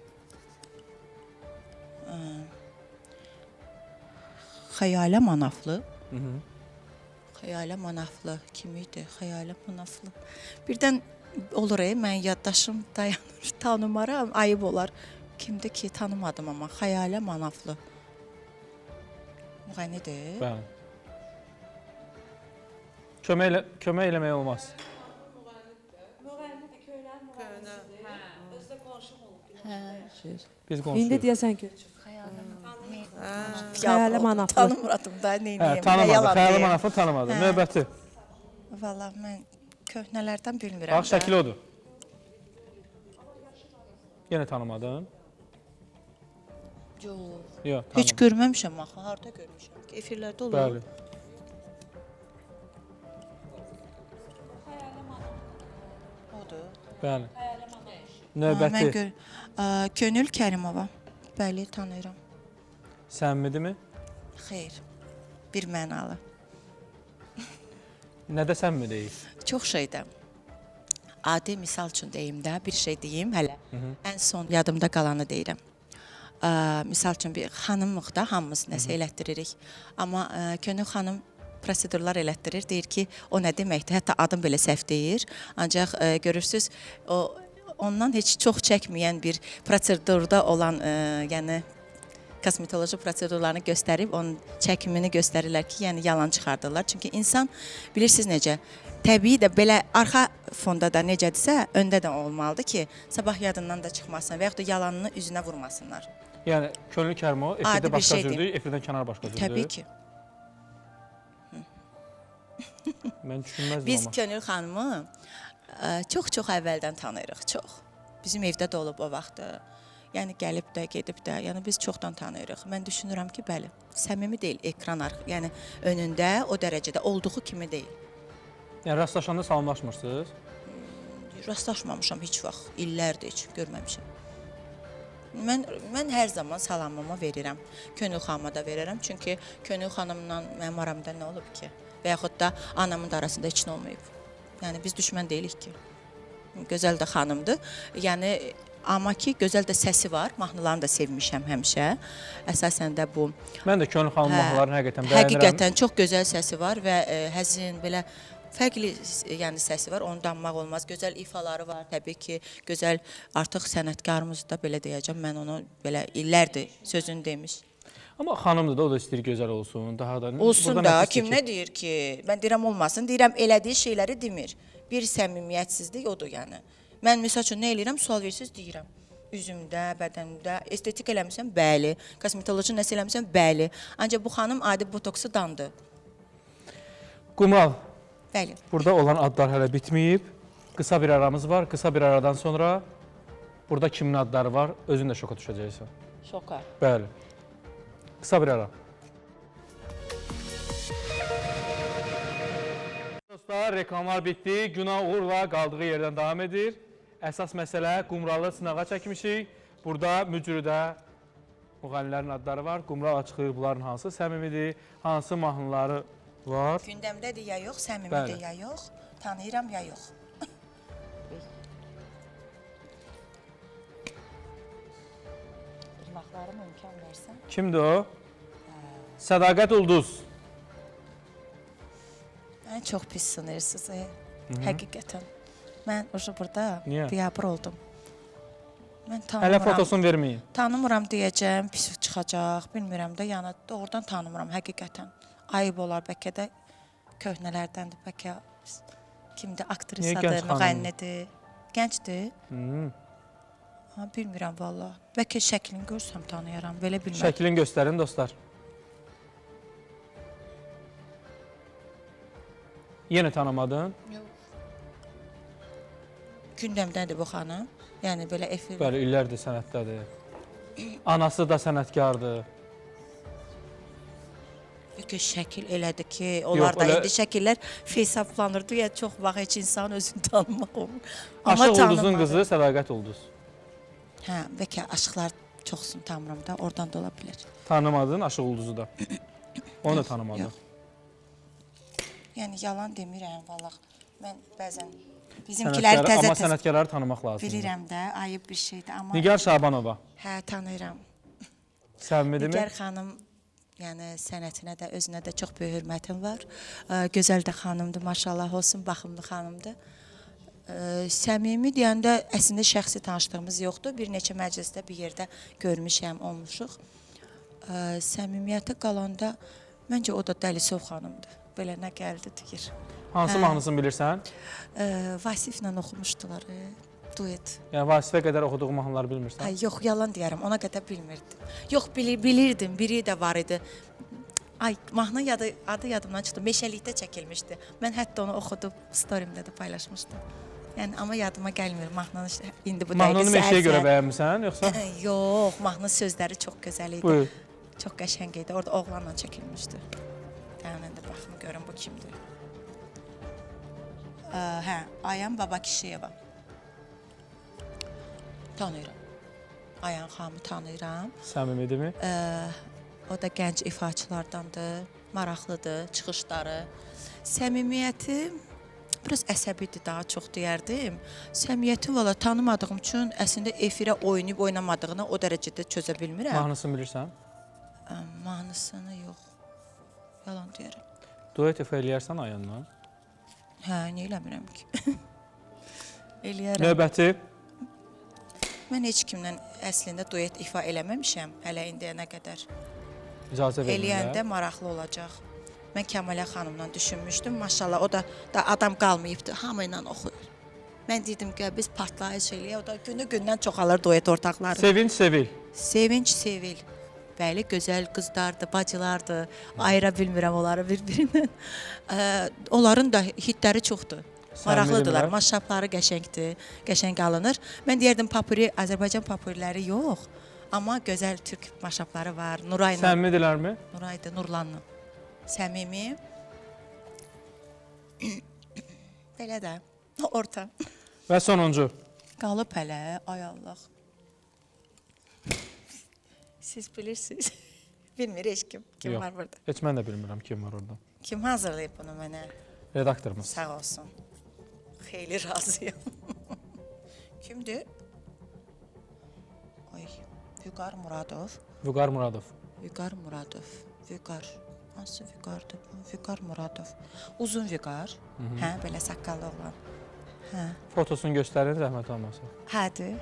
Xəyalə Manaflı. Xəyalə Manaflı kim idi? Xəyalə Manaflı. Birdən olur, mən yaddaşım dayanır, tanımaram, ayıb olar. Kimdir ki, tanımadım amma Xəyalə Manaflı. Müğənnidir. Bəli. Kömək eləmək olmaz. Biz qonşuyuq. İndi deyəsən ki, Xəyalə Xəyalə Manaflı. Tanımıradım da, neyniyim? Tanımadı, Xəyalə Manaflı tanımadı. Növbəti. Valla mən köhnələrdən bilmirəm. Bax, şəkli odur. Yenə tanımadın? Yox. Yox, Heç görməmişəm axı, harda görmüşəm? Efirlərdə olur. Bəli. Odur. Bəli. Növbəti. Könül Kərimova. Bəli, tanıyıram. Səmimidirmi? Xeyr. Bir mənalı. Nədə səmimi deyil? Çox şeydə. Adi misal üçün deyim də, bir şey deyim hələ. Ən son yadımda qalanı deyirəm. Misal üçün bir xanımıq da hamımız nəsə elətdiririk. Amma Könül xanım prosedurlar elətdirir, deyir ki, o nə deməkdir? Hətta adım belə səhv deyir. Ancaq görürsüz, ondan heç çox çəkməyən bir prosedurda olan, yəni kosmetoloji prosedurlarını göstərib, onun çəkimini göstərirlər ki, yəni yalan çıxardırlar. Çünki insan, bilirsiniz necə, təbii də belə arxa fonda da necədirsə, öndə də olmalıdır ki, sabah yadından da çıxmasın və yaxud da yalanını üzünə vurmasınlar. Yəni, Könül Kərimova efirdə başqa cürdür, efirdən kənar başqa cürdür. Təbii ki. Mən düşünməzdim Biz amma. Könül xanımı çox-çox əvvəldən tanıyırıq, çox. Bizim evdə də olub o vaxtı. Yəni gəlib də, gedib də, yəni biz çoxdan tanıyırıq. Mən düşünürəm ki, bəli, səmimi deyil ekran yəni önündə o dərəcədə olduğu kimi deyil. Yəni rastlaşanda salamlaşmırsınız? Rastlaşmamışam heç vaxt, illərdir heç görməmişəm. Mən hər zaman salamımı verirəm. Könül xanıma da verirəm, çünki Könül xanımla mənim aramda nə olub ki? Və yaxud da anamın da arasında heç nə olmayıb. Yəni biz düşmən deyilik ki. Gözəl də xanımdır. Yəni amma ki, gözəl də səsi var. Mahnılarını da sevmişəm həmişə. Əsasən də bu. Mən də Könül xanım mahnılarını həqiqətən bəyənirəm. Həqiqətən çox gözəl səsi var və həzin belə fərqli yəni səsi var. Onu danmaq olmaz. Gözəl ifaları var təbii ki. Gözəl artıq sənətkarımız da belə deyəcəm. Mən onu belə illərdir sözünü demiş. Amma xanımdır da o da istəyir gözəl olsun. Daha da olsun da kim nə deyir ki? Mən deyirəm olmasın. Deyirəm elədiyi şeyləri demir. Bir səmimiyyətsizlik odur yəni. Mən məsəl üçün nə eləyirəm? Sual versiniz deyirəm. Üzümdə, bədənimdə estetik eləmişəm, bəli. Kosmetoloji nəsə eləmişəm, bəli. Ancaq bu xanım adi botoksu dandı. Qumral. Bəli. Burada olan adlar hələ bitməyib. Qısa bir aramız var. Qısa bir aradan sonra burada kimin adları var? Özün də şoka düşəcəksən. Şoka. Bəli. Qısa bir ara. Dostlar, reklamlar bitdi. Günah uğurla qaldığı yerdən davam edir. Əsas məsələ Qumralı sınağa çəkmişik. Burada mücrüdə müğənnilərin adları var. Qumral açıqlayır bunların hansı səmimidir, hansı mahnıları var. Gündəmdədir ya yox, səmimidir ya yox, tanıyıram ya yox. Irmaqlarıma imkan versən. Kimdir o? Sədaqət Ulduz. Mən çox pis sınırsınız, həqiqətən. Mən burada biabır oldum. Mən tanımıram. Hələ fotosunu verməyin. Tanımıram deyəcəm, pis çıxacaq, bilmirəm də, yəni doğrudan tanımıram həqiqətən. Ayıb olar bəlkə də köhnələrdəndir, bəlkə kimdir, aktrisadır, müğənnidir. Gəncdir. Bilmirəm valla. Bəlkə şəklini görsəm tanıyaram, belə bilmirəm. Şəklini göstərin dostlar. Yenə tanımadın? Yox. Gündəmdədir bu xanım. Yəni belə efir. Bəli, illərdir sənətdədir. Anası da sənətkardır. Şəkil elədi ki, onlar da elə- indi şəkillər face-uplanırdı ya, çox vaxt heç insan özünü tanımaq olur. Amma Aşıq Ulduzun tanımadı. qızı Sədaqət Ulduz. Hə, bəlkə aşıqlar çoxsunu tanımıram da, oradan da ola bilər. Tanımadın Aşıq Ulduzu da. Onu da tanımadın. Yox. Yəni yalan demirəm vallah. Mən bəzən bizimkiləri Amma təzə-təzə sənətkarları tanımaq lazımdır. bilirəm də, ayıb bir şeydir, amma Nigar Şabanova. hə, tanıyıram. Səmimidirmi? Nigar xanım, yəni sənətinə də, özünə də çox böyük hörmətim var. Gözəl də xanımdır, maşallah olsun, baxımlı xanımdır. Səmimi deyəndə əslində şəxsi tanışlığımız yoxdur. Bir neçə məclisdə bir yerdə görmüşəm, olmuşuq. Səmimiyyətə qalanda məncə o da Dəlisov xanımdır. Belə nə gəldi deyir. Hansı mahnısını bilirsən? Vasiflə oxumuşdular, duet. Yəni Vasifə qədər oxuduğu mahnıları bilmirsən? Ay, yox, yalan deyərəm, ona qədər bilmirdim. Yox, bilirdim, biri də var idi. Ay, mahnı adı yadımdan çıxdı, Meşəlikdə çəkilmişdi. Mən hətta onu oxudub, storimdə də paylaşmışdım. Yəni, amma yadıma gəlmir, mahnını indi bu dəqiqə Mahnını Meşəyə görə bəyənmirsən, yoxsa? Yox, mahnı sözləri çox gözəl idi. Buyur. Çox qəşəng idi, orada oğlanla çəkilmişdi. Yəni, də baxım, görüm bu kimdir. Hə, Ayan Babakişiyeva. Tanıyıram. Ayan xanımı tanıyıram. Səmimidirmi? O da gənc ifaçılardandır, maraqlıdır, çıxışları. Səmimiyyəti biraz əsəbidir, daha çox deyərdim. Səmimiyyəti valla tanımadığım üçün əslində efirə oynayıb oynamadığını o dərəcədə çözə bilmirəm. Mahnısını bilirsən? Mahnısını yox. Yalan deyərəm. Duet ifa eləyərsən Ayanla? Hə, niyə eləmirəm ki? Eləyərəm. Növbəti? Mən heç kimlə əslində duet ifa eləməmişəm hələ indiyənə qədər. İcazə vermirlər. Eləyəndə maraqlı olacaq. Mən Kəmalə xanımla düşünmüşdüm. Maşallah o da adam qalmayıbdı. Hamı ilə oxuyur. Mən dedim ki, biz partlayış eləyək. O da günü-gündən çoxalır duet ortaqları. Sevinç Sevil. Sevinç Sevil. Bəli, gözəl qızlardır, bacılardır. Ayıra bilmirəm onları bir-birindən. Onların da hitləri çoxdur. Maraqlıdırlar, maşrapları qəşəngdir, qəşəng alınır. Mən deyərdim papuri, Azərbaycan papuriləri yox. Amma gözəl türk maşrapları var. Nurayla. Səmimidirlərmi? Nuraydı, Nurlanla. Səmimi. Belə də, orta. Və sonuncu. Qalıb hələ, ay Allah. Siz bilirsiniz. Bilmir heç kim var burada. Heç mən də bilmirəm kim var orada. Kim hazırlayıb bunu mənə? Redaktorumuz. Sağ olsun. Xeyli razıyam. Kimdir? Ay, Vüqar Muradov. Vüqar Muradov. Vüqar Muradov. Vüqar. Hansı Vüqardır bu? Vüqar Muradov. Uzun Vüqar. Hə, belə saqqallı oğlan. Hə. Fotosunu göstərin, zəhmət olmasa. Hədir.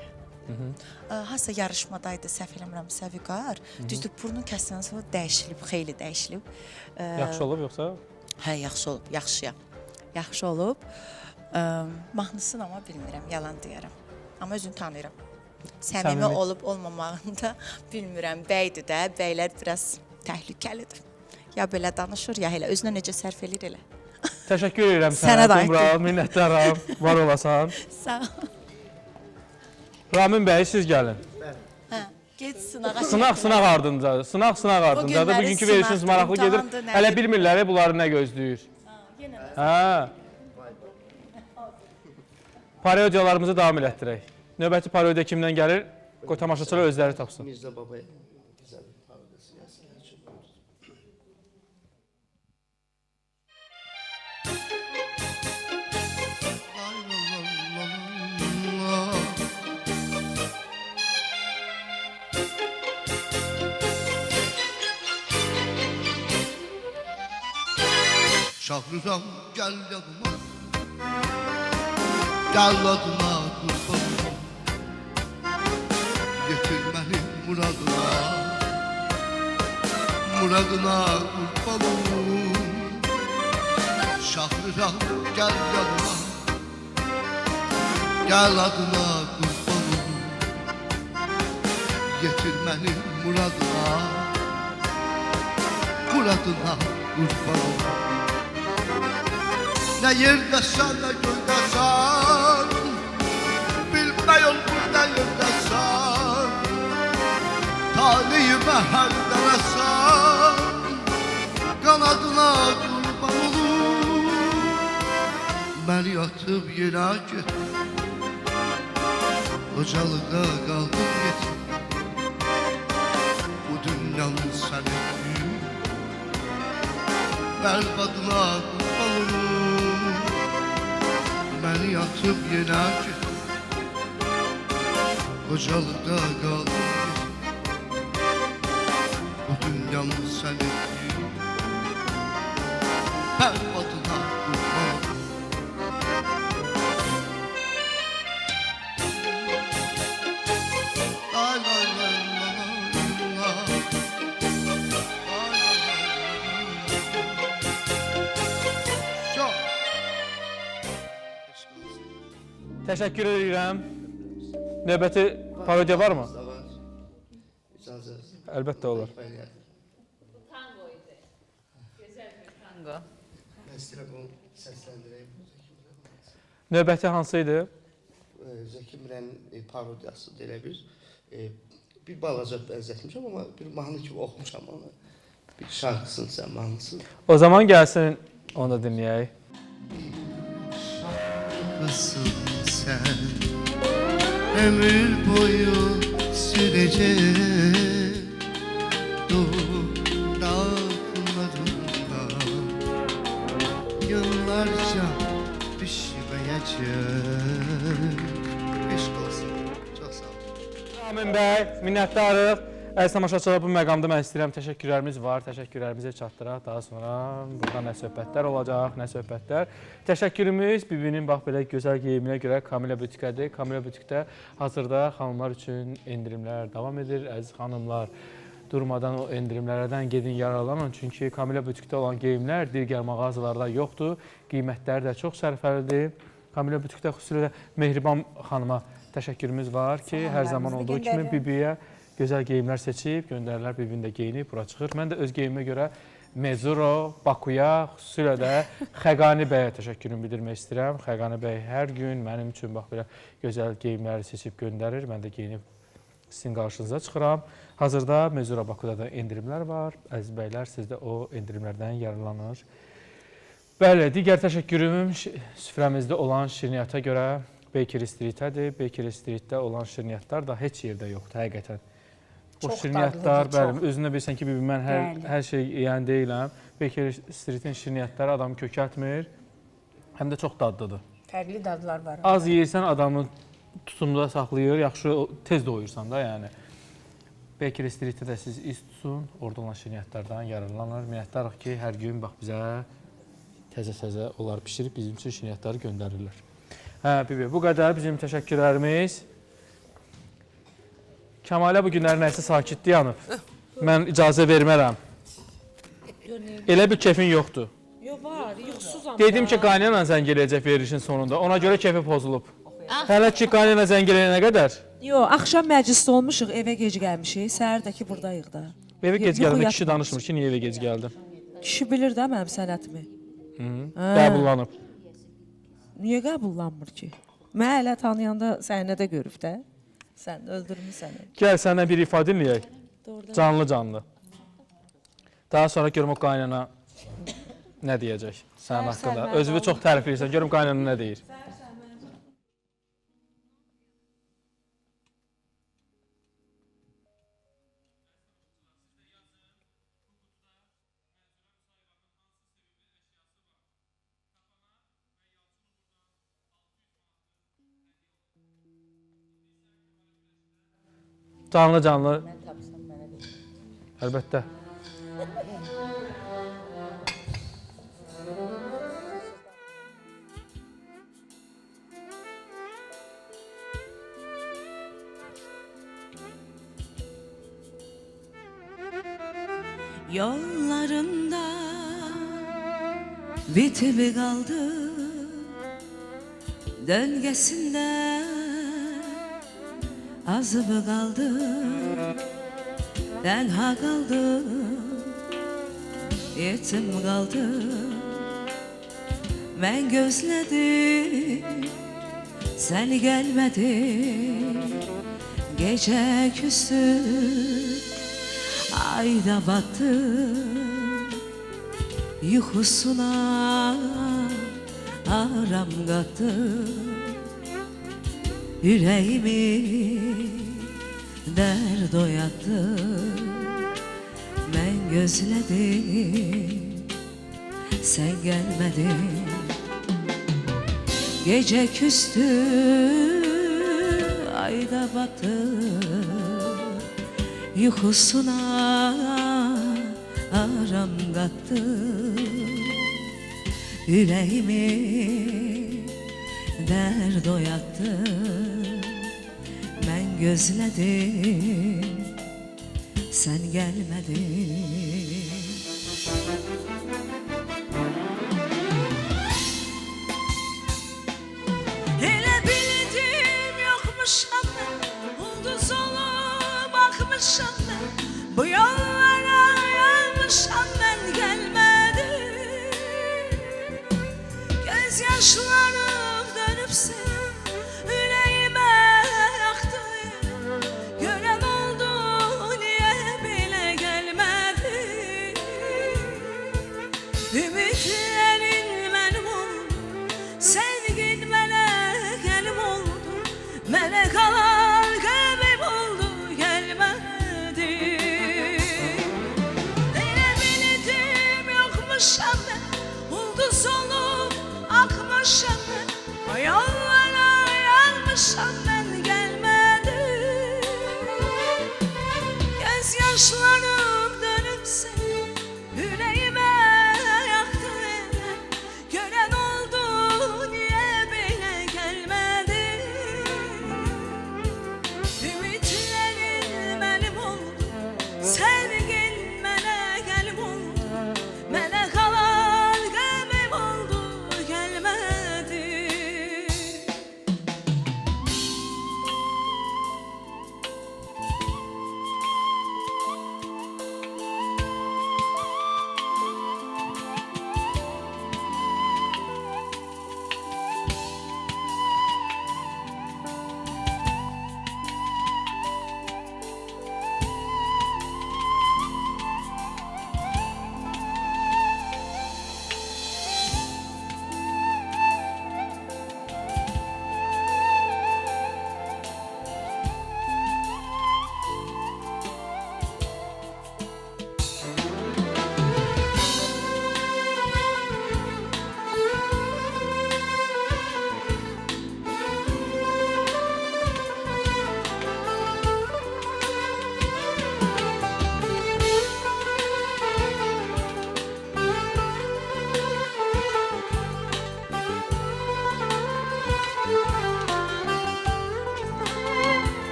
Hasa yarışmadaydı, səhv eləmirəmsə Vüqar. Düzdür, burnu kəsdən sonra dəyişilib, xeyli dəyişilib. Yaxşı olub yoxsa? Hə, yaxşı olub, yaxşıyam. Yaxşı olub. Mahnısını amma bilmirəm, yalan deyərəm. Amma özünü tanıyıram. Səmimi olub olmamağını da bilmirəm. Bəydir də, bəylər biraz təhlükəlidir. Ya belə danışır, ya elə özünə necə sərf edir elə. Təşəkkür edirəm Sənə sənə, də Dumra, minnətdaram, var olasan. Sağ ol. Ramin bəy, siz gəlin. Hə, get sınağa. Sınaq ardınca, sınaq ardıncadır. Bugünkü verişiniz maraqlı gedir. Hələ bilmirlər bunları nə gözləyir. Hə. Parodiyalarımızı davam elətdirək. Növbəti parodiya kimdən gəlir? Qoy tamaşaçılar özləri tapsın. Mirzə Babaya güzel bir parodisi yazsın. Şahrizam gel yanıma, gel adına kurbanım, getir beni muradına, muradına kurbanım. Şahrizam gel yanıma, gel adına kurbanım, getir beni muradına, muradına kurbanım. Ne yerdesən, ne göydəsən, bilmə yol burada yerdesən. sevdiğime her darasan kanadına kurban olur. Beni yatıp yere git, kocalıkta kaldım yetim. Bu dünyanın senin berbatına kurban olur. Beni yatıp yere git, kocalıkta kaldım yetim. Bu dünyanın senin berbatına kurban olur. Lay lay lay lay lay. Lay lay lay lay. Çok. Təşəkkür edirəm. Növbəti parodiya varmı? İcazə. Əlbəttə olur. Tango. Mən istəyirəm onu səsləndirəyim. Növbəti hansı idi? Zəki Müren'in parodiyası elə bir balaca bənzətmişəm, amma bir mahnı kimi oxumuşam onu. Bir şarkısını sən mahnısını. O zaman gəlsin, onu da dinləyək. Şarkısın sen ömür boyu sürecek dudaklarında, yıllarca düşmeyecek. Eşq olsun. Çox sağ olun. Amin bəy, minnətdarıq. Əziz tamaşaçılar, bu məqamda mən istəyirəm təşəkkürlərimiz var. Təşəkkürlərimizi çatdıraq. Daha sonra burada nə söhbətlər olacaq, nə söhbətlər. Təşəkkürümüz bibinin bax belə gözəl geyiminə görə Kamila Butikədir. Kamila Butikdə hazırda xanımlar üçün endirimlər davam edir. Əziz xanımlar, durmadan o endirimlərdən gedin yararlanın. Çünki Kamila Butikdə olan geyimlər digər mağazalarda yoxdur. Qiymətləri də çox sərfəlidir. Kamila Butikdə xüsusilə Mehriban xanıma təşəkkürümüz var ki, hər zaman olduğu kimi bibiyə gözəl geyimlər seçib, göndərirlər, bibin də geyinib, bura çıxır. Mən də öz geyimimə görə Mezuro, Bakuya, xüsusilə də Xəqani bəyə təşəkkürümü bildirmək istəyirəm. Xəqani bəy hər gün mənim üçün bax belə gözəl geyimləri seçib göndərir. Mən də geyinib sizin qarşınıza çıxıram. Hazırda Mezuro Bakuda da endirimlər var. Əziz bəylər, siz də o endirimlərdən yararlanır. Bəli, digər təşəkkürüm süfrəmizdə olan şirniyyata görə Baker Street-ədir. Baker Street-də olan şirniyyatlar da heç yerdə yoxdur, həqiqətən. O şirniyyatlar, bəli, özünə bilsən ki, mən hər şey yeyən deyiləm. Baker Street-in şirniyyatları adamı kökəltmir, həm də çox dadlıdır. Fərqli dadlar var. Az yeyirsən adamı tutumda saxlayır, yaxşı tez doyursan da, yəni. Baker Street-də də siz iz tutsun, orada olan şirniyyatlardan yararlanır. Minnətdarıq ki, hər gün bax bizə təzə-təzə onlar pişirib bizim üçün şirniyyatları göndərirlər. Hə, bibi, bu qədər bizim təşəkkürlərimiz. Kəmalə bu günləri nəsə sakitlik yanıb. Mən icazə vermərəm. Elə bir keyfin yoxdur. Yox, var, yoxsuzam. Dedim ki, qaynana zəng eləyəcək verilişin sonunda. Ona görə keyfi pozulub. Hələ ki, qaynana zəng eləyənə qədər? Yox, axşam məclisdə olmuşuq, evə gec gəlmişik. Səhər də ki, buradayıq da. Evə gec gəldin, kişi danışmır ki, niyə evə gec gəldin? Kişi bilir də mənim sənətimi. Qəbullanıb. Niyə qəbullanmır ki? Mən hələ tanıyanda səhnədə görüb də. Sən öldürmüsən. Gəl, səndən bir ifadə dinləyək. Canlı-canlı. Daha sonra görüm o qaynana nə deyəcək sənin haqqında. Özünü çox tərifləyirsən, görüm qaynana nə deyir. Canlı-canlı. Əlbəttə. Yollarında bitip kaldı, döngesinde azıp kaldı, tenha kaldı, yetim kaldı. Ben gözledim, sen gelmedin, gece küstü ayda battı yuxusuna aram qatdı ürəyimi dərd oyatdı mən gözlədim sən gəlmədin gecə küstü ayda battı yuxusuna aram qatdı ürəyimi dərd oyatdı mən gözlədim sən gəlmədin elə bildim yoxmuşam mən ulduz olub baxmışam mən bu yollara yanmışam mən gəlmədim göz yaşlarım dönübsən ürəyimə yaxdı görəm oldu niyə belə gəlmədi ümitlərin mənim oldu sevgin mənə gəlim oldu mənə qalan qəbim oldu gəlmədi elə bildim yoxmuşam mən ulduz olub akmışam mən o yollara yanmışam mən gəlmədim göz yaşlarım dönübsən ürəyimə yaxdı görən oldu niyə belə gəlmədi ümitlərin mənim oldu sevgin mənə gəlim oldu mənə qalan qəbim oldu gəlmədi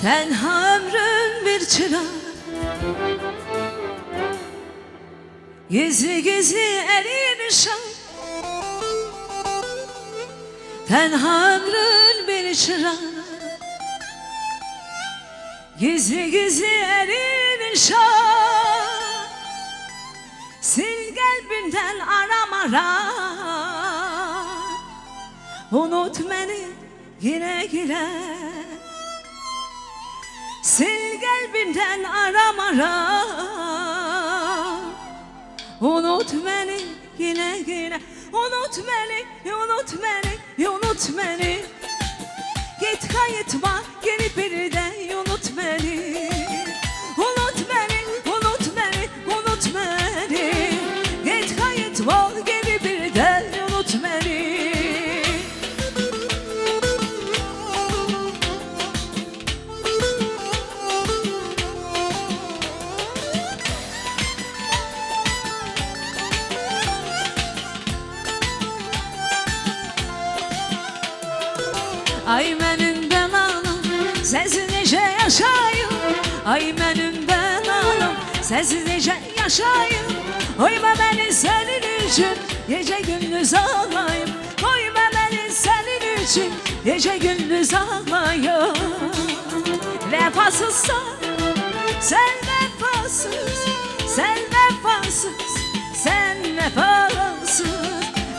Tenha ömrüm bir çıra gizli gizli erimişim tenha ömrün bir çıra gizli gizli erimişim sil kalbimden aram aram unut beni yine yine sil kalbimden aram aram unut beni yine yine unut beni unut beni unut beni git kayıtma geri bir de unut beni unut beni unut beni unut beni git kayıtma geri bir de unut beni Ay benim ben anam sensiz nece yaşayım Ay benim ben anam sensiz nece yaşayım Koyma beni senin için gece gündüz ağlayım Koyma beni senin için gece gündüz ağlayım Vefasızsan sen vefasız Sen vefasız, sen vefasız,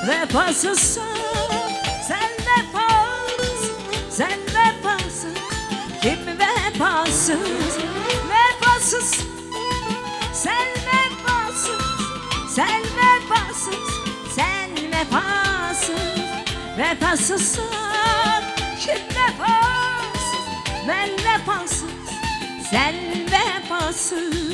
vefasızsan. Sen vefasız, sen vefasız, kim vefasız, vefasız. Sen vefasız, sen vefasız, sen vefasız, vefasızsan. Kim vefasız, ben vefasız, sen vefasız.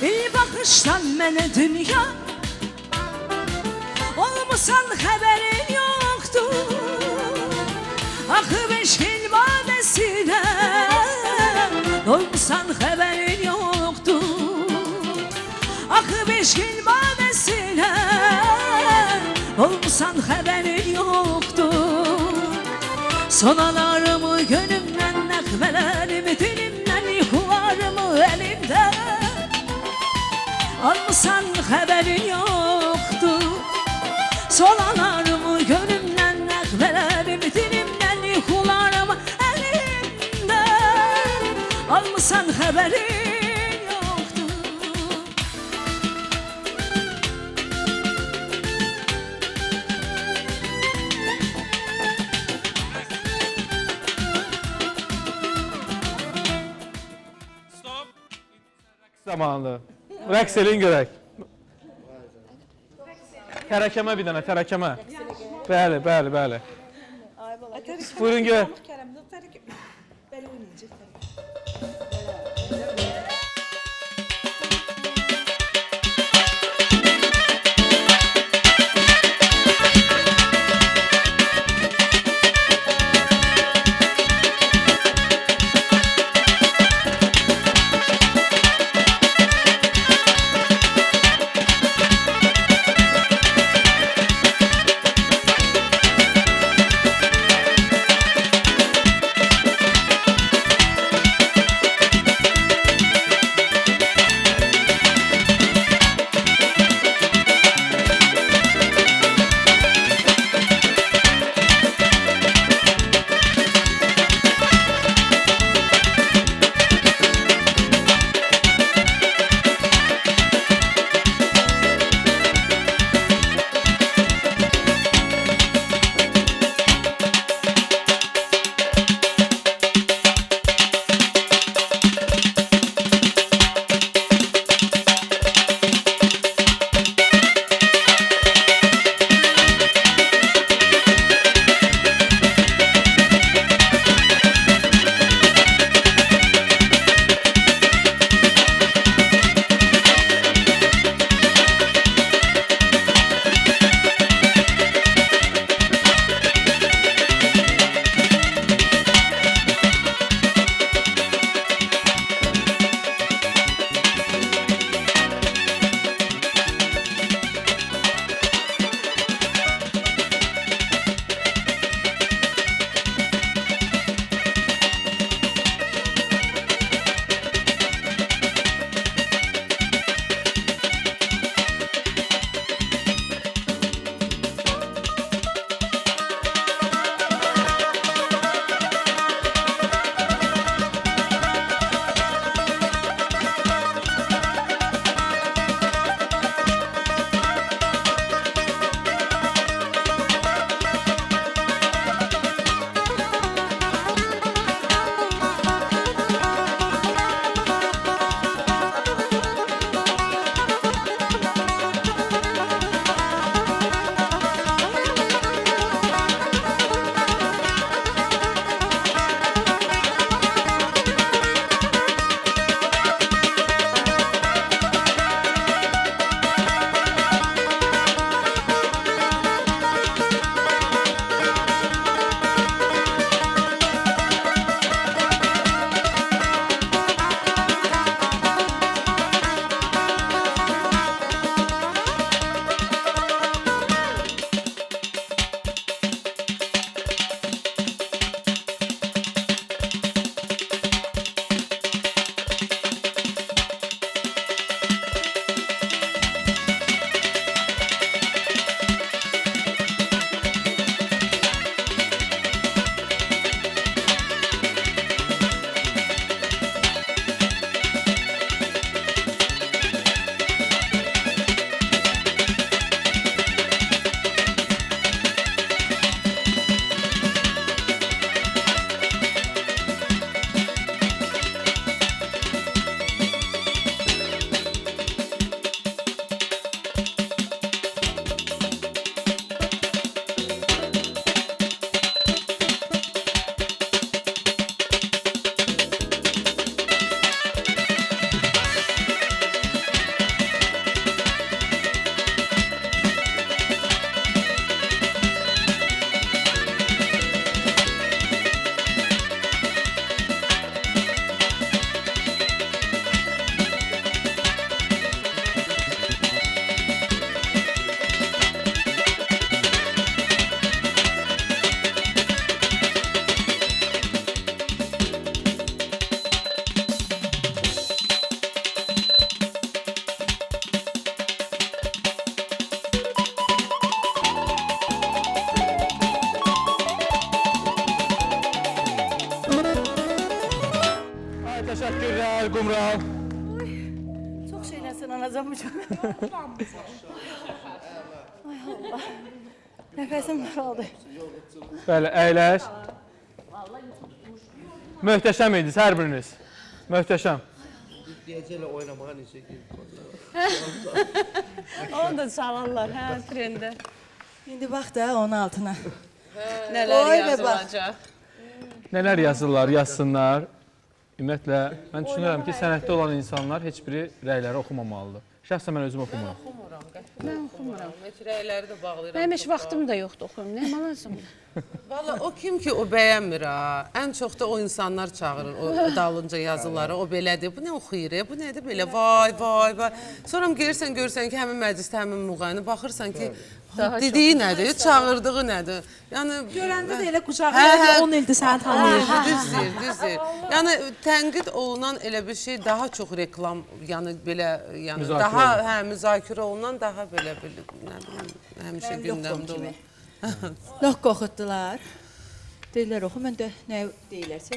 Bir bakıştan mənə dünya olmusan xəbərin yoxdur. Axı 5 il vadəsinə olmusan xəbərin yoxdur. Axı 5 il vadəsinə olmusan xəbərin yoxdur. Sonalarımı gönlümdən, nəğmələrimi dilimdən, yuxularımı əlimdə almısan xəbərin yoxdur. Sonalarımı gönlümdən, nəğmələrimi dilimdən, yuxularımı əlimdə almısan xəbərin yoxdur. Zamanlı. Rəqs eləyin görək. Tərəkəmə bir dənə, tərəkəmə. Bəli, bəli, bəli. Buyurun gör. Gəl Qumral. Çox şeylə sınanacam bu çox. Ay Allah. Nəfəsim qaldı. Bəli, əyləş. Möhtəşəm idiniz hər biriniz. Möhtəşəm. Gecələ oynamağa necə girib? Onu da çalarlar, hə, trendə. İndi bax da onun altına. Nələr Oy və yazılacaq. Nələr yazırlar, yazsınlar. Ümumiyyətlə, mən düşünürəm ki, sənətdə olan insanlar heç biri rəyləri oxumamalıdır. Şəxsən mən özüm oxumuram. Mən oxumuram. Heç rəyləri də bağlayıram. Mənim heç vaxtım da yoxdur oxuyum. Nə lazım? Valla o kim ki o bəyənmir ha. Ən çox da o insanlar çağırır o dalınca yazıları. O belədir. Bu nə oxuyur? Bu nədir belə? Vay vay vay. Sonra gelirsən görsən ki həmin məclisdə həmin müğayini baxırsan ki dediyi nədir? Çağırdığı nədir? Yəni Görəndə də elə qucaqlayır, 10 ildir səni tanıyır. Düzdür, düzdür. Yəni tənqid olunan elə bir şey daha çox reklam, yəni belə, yəni daha müzakirə olunan daha belə nə bilim, həmişə gündəmdə olur. Lokko oxutdular. Deyirlər oxu, mən də nə deyirlərsə,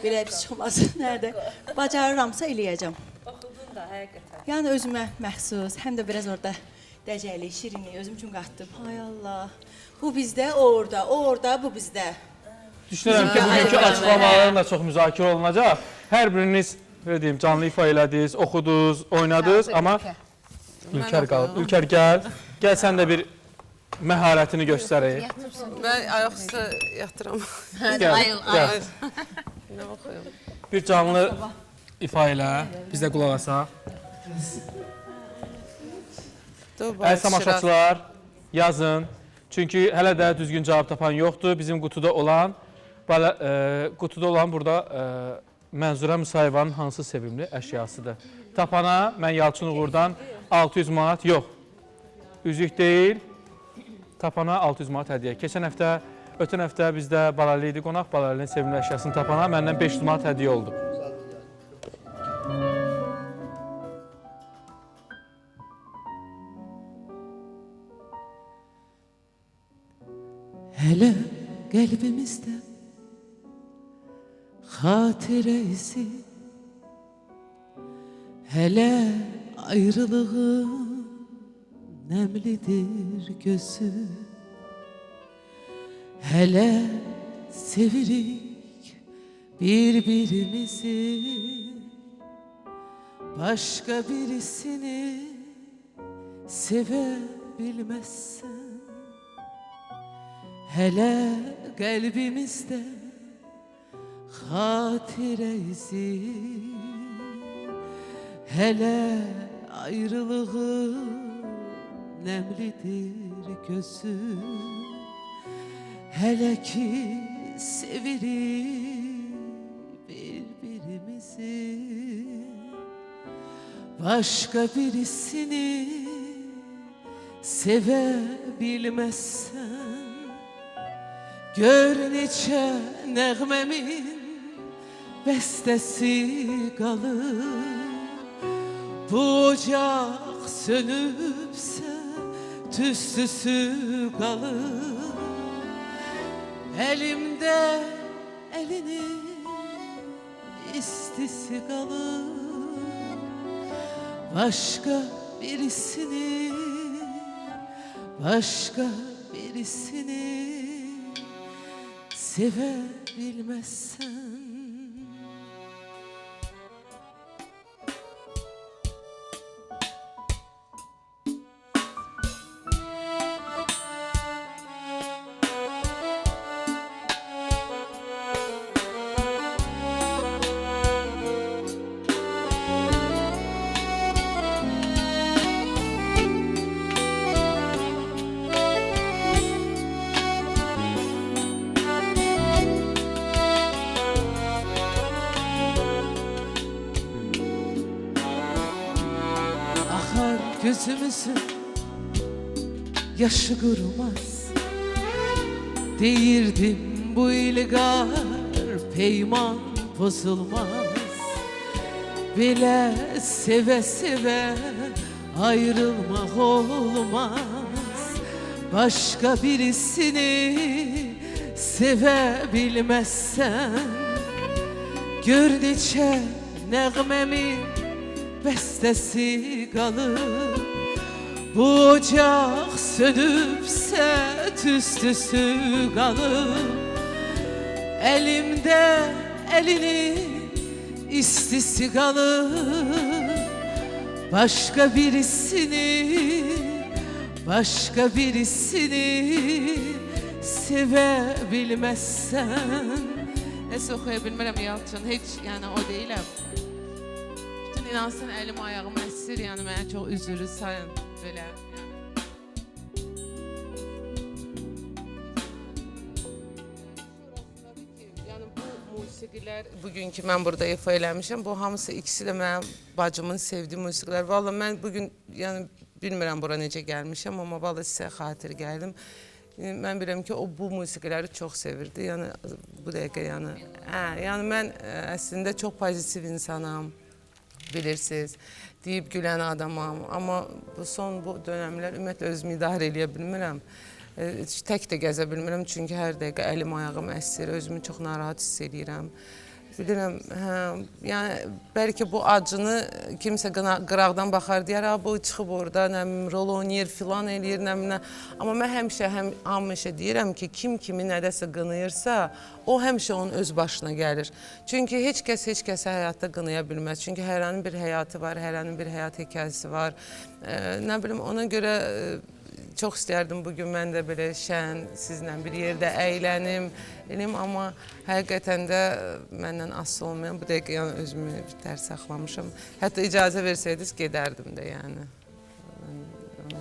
belə bir çıxmasın, nədə. Bacarıramsa eləyəcəm. Oxudun da, həqiqətən. Yəni özümə məxsus, həm də biraz orada dəcəli, şirini özüm üçün qatdım. Hay Allah, bu bizdə, o orada, bu bizdə. Düşünürəm ki, bugünkü açıqlamaların da çox müzakirə olunacaq. Hər biriniz, belə deyim, canlı ifa elədiniz, oxudunuz, oynadınız, amma Ülkər qalıb. Ülkər gəl, gəl sən də bir məharətini göstərir. Mən ayaqüstə yatıram. Gəl. Nə oxuyum? Bir canlı ifa elə, biz də qulaq asaq. Əziz tamaşaçılar, yazın. Çünki hələ də düzgün cavab tapan yoxdur. Bizim qutuda olan burada Mənzurə Musayevanın hansı sevimli əşyasıdır? Tapana mən Yalçın Uğurdan 600 manat yox. Üzük deyil. Tapana 600 manat hədiyyə. Ötən həftə bizdə Balali idi qonaq. Balalinin sevimli əşyasını tapana məndən 500 manat hədiyyə oldu. Hele kalbimizde hatire izi, hele ayrılığın nemlidir gözü, hele sevirik birbirimizi, başka birisini sevebilmezsen. Hele kalbimizde hatire izi, hele ayrılığın nemlidir gözü, hele ki sevirik birbirimizi, başka birisini sevebilmezsen. Gör neçə nəğməmin bəstəsi qalır, bu ocaq sönübsə tüstüsü qalır. Əlimdə əlinin istisi qalır, başqa birisini sevebilmezsen. Gözümüzün yaşı kurumaz, değirdim bu ilgar peyman bozulmaz. Bile seve seve ayrılmak olmaz, başka birisini sevebilmezsen. Gör neçə nəğməmin bəstəsi qalır. Bu ocaq sönübsə tüstüsü qalır. Əlimdə əlinin istisi qalır. Başqa birisini sevə bilməzsən. Nəsə oxuya bilmərəm Yalçın, heç yəni o deyiləm. Bütün inansın əlim ayağım əsir, yəni mənə çox üzürü sayın belə. Musiqilər, bugünkü mən burada ifa eləmişəm, bu hamısı ikisi də mənim bacımın sevdiyi musiqilər. Valla mən bugün, yəni bilmirəm bura necə gəlmişəm, amma valla sizə xatir gəldim. Mən bilirəm ki, o bu musiqiləri çox sevirdi, yəni bu dəqiqə, yəni mən əslində çox pozitiv insanam, bilirsiniz, deyib gülən adamam, amma bu dönəmlər ümumiyyətlə özümü idarə eləyə bilmirəm. Tək də gəzə bilmirəm, çünki hər dəqiqə əlim ayağım əsir, özümü çox narahat hiss edirəm. Bilirəm, yəni bəlkə bu acını kimsə qıraqdan baxar, deyər, bu çıxıb orada, nə bilim, rol oynayır, filan eləyir, nə bilim, amma mən həmişə deyirəm ki, kim kimi nədəsə qınayırsa, o həmişə onun öz başına gəlir. Çünki heç kəsə həyatda qınaya bilməz. Çünki hərənin bir həyatı var, hərənin bir həyat hekayəsi var. Nə bilim, ona görə çox istərdim bugün mən də belə şən, sizlə bir yerdə əylənim, amma həqiqətən də məndən asılı olmayan bu dəqiqə yəni özümü bir tər saxlamışam. Hətta icazə versəydiniz gedərdim də yəni.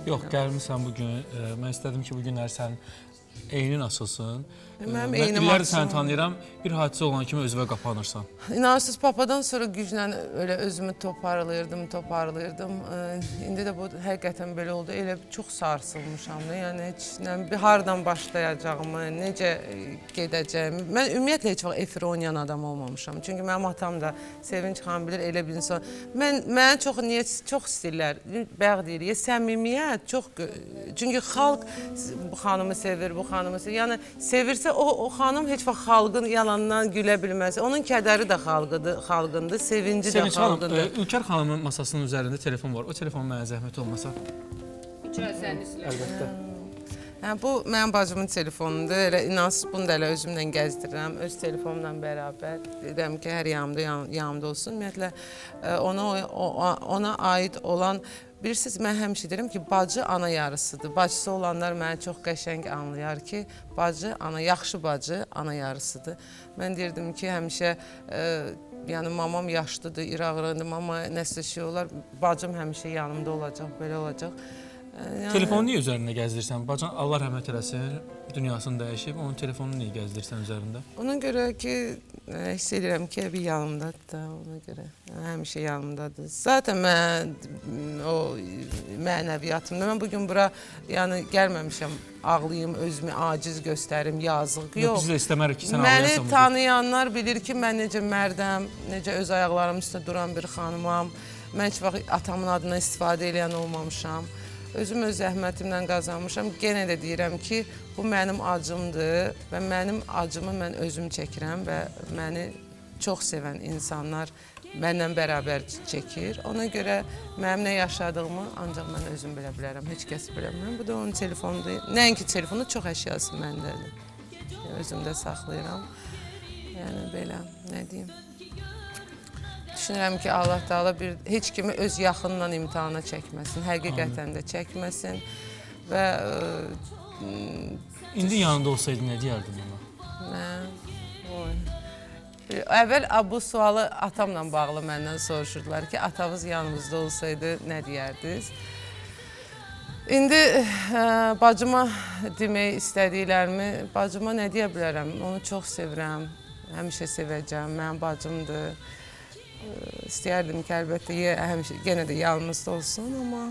Yox, gəlmirsən bugün. Mən istədim ki, bugünlər sən eynin açılsın. Mən illərdir səni tanıyıram, bir hadisə olan kimi özünə qapanırsan. İnanırsınız, papadan sonra güclə öyle özümü toparlayırdım. İndi də bu həqiqətən belə oldu. Elə çox sarsılmışam da, yəni heç hardan başlayacağımı, necə gedəcəyimi. Mən ümumiyyətlə heç vaxt efir oynayan adam olmamışam. Çünki mənim atam da, Sevinç xanım bilir, elə bir insan. Mənə çox istəyirlər, bəğ deyirik, səmimiyyət çox. Çünki xalq bu xanımı sevir, bu xanımı sevir. Yəni sevirsə o xanım heç vaxt xalqın yalanından gülə bilməz. Onun kədəri də xalqındır, sevinci də xalqındır. Sevinç xanım, Ülker xanımın masasının üzərində telefon var. O telefon mənə zəhmət olmasa. İcazənizlə. Əlbəttə. Bu mənim bacımın telefonudur. Elə inansız bunu da elə özümlə gəzdirirəm. Öz telefonumla bərabər. Deyirəm ki, hər yanımda olsun. Ümumiyyətlə ona aid olan bilirsiniz, mən həmişə deyirəm ki, bacı ana yarısıdır. Bacısı olanlar mənə çox qəşəng anlayar ki, yaxşı bacı ana yarısıdır. Mən deyirdim ki, həmişə yəni mamam yaşlıdır, İraq-İraqdır, mama nəsə şey olar, bacım həmişə yanımda olacaq, belə olacaq. Telefonu niyə üzərində gəzdirirsən? Bacan Allah rəhmət eləsin, dünyasını dəyişib, onun telefonunu niyə gəzdirirsən üzərində? Ona görə ki, hiss edirəm ki, bir yanımdadır da, ona görə həmişə yanımdadır. Zaten mən o mənəviyyatımda, mən bugün bura gəlməmişəm, ağlayım, özümü aciz göstərim, yazıq, yox. Biz də istəmərik ki, sən ağlayasan. Məni tanıyanlar bilir ki, mən necə mərdəm, necə öz ayaqlarım üstə duran bir xanımam. Mən heç vaxt atamın adına istifadə edən olmamışam. Özüm öz zəhmətimlə qazanmışam. Genə də deyirəm ki, bu mənim acımdır və mənim acımı mən özüm çəkirəm və məni çox sevən insanlar mənlə bərabər çəkir. Ona görə mənim nə yaşadığımı ancaq mən özüm bilə bilərəm, heç kəs biləmirəm. Bu da onun telefonudur. Nəinki telefonu, çox əşyası məndədir. Özümdə saxlayıram. Yəni belə, nə deyim. Düşünürəm ki, Allah Teala heç kimi öz yaxınla imtihana çəkməsin, həqiqətən də çəkməsin və... İndi yanında olsaydı nə deyərdin ona? Əvvəl bu sualı atamla bağlı məndən soruşurdular ki, atanız yanımızda olsaydı nə deyərdiniz? İndi bacıma demək istədiklərimi, bacıma nə deyə bilərəm? Onu çox sevirəm, həmişə sevəcəm, mənim bacımdır. İstəyərdim ki, əlbəttə, yenə də yanımızda olsun, amma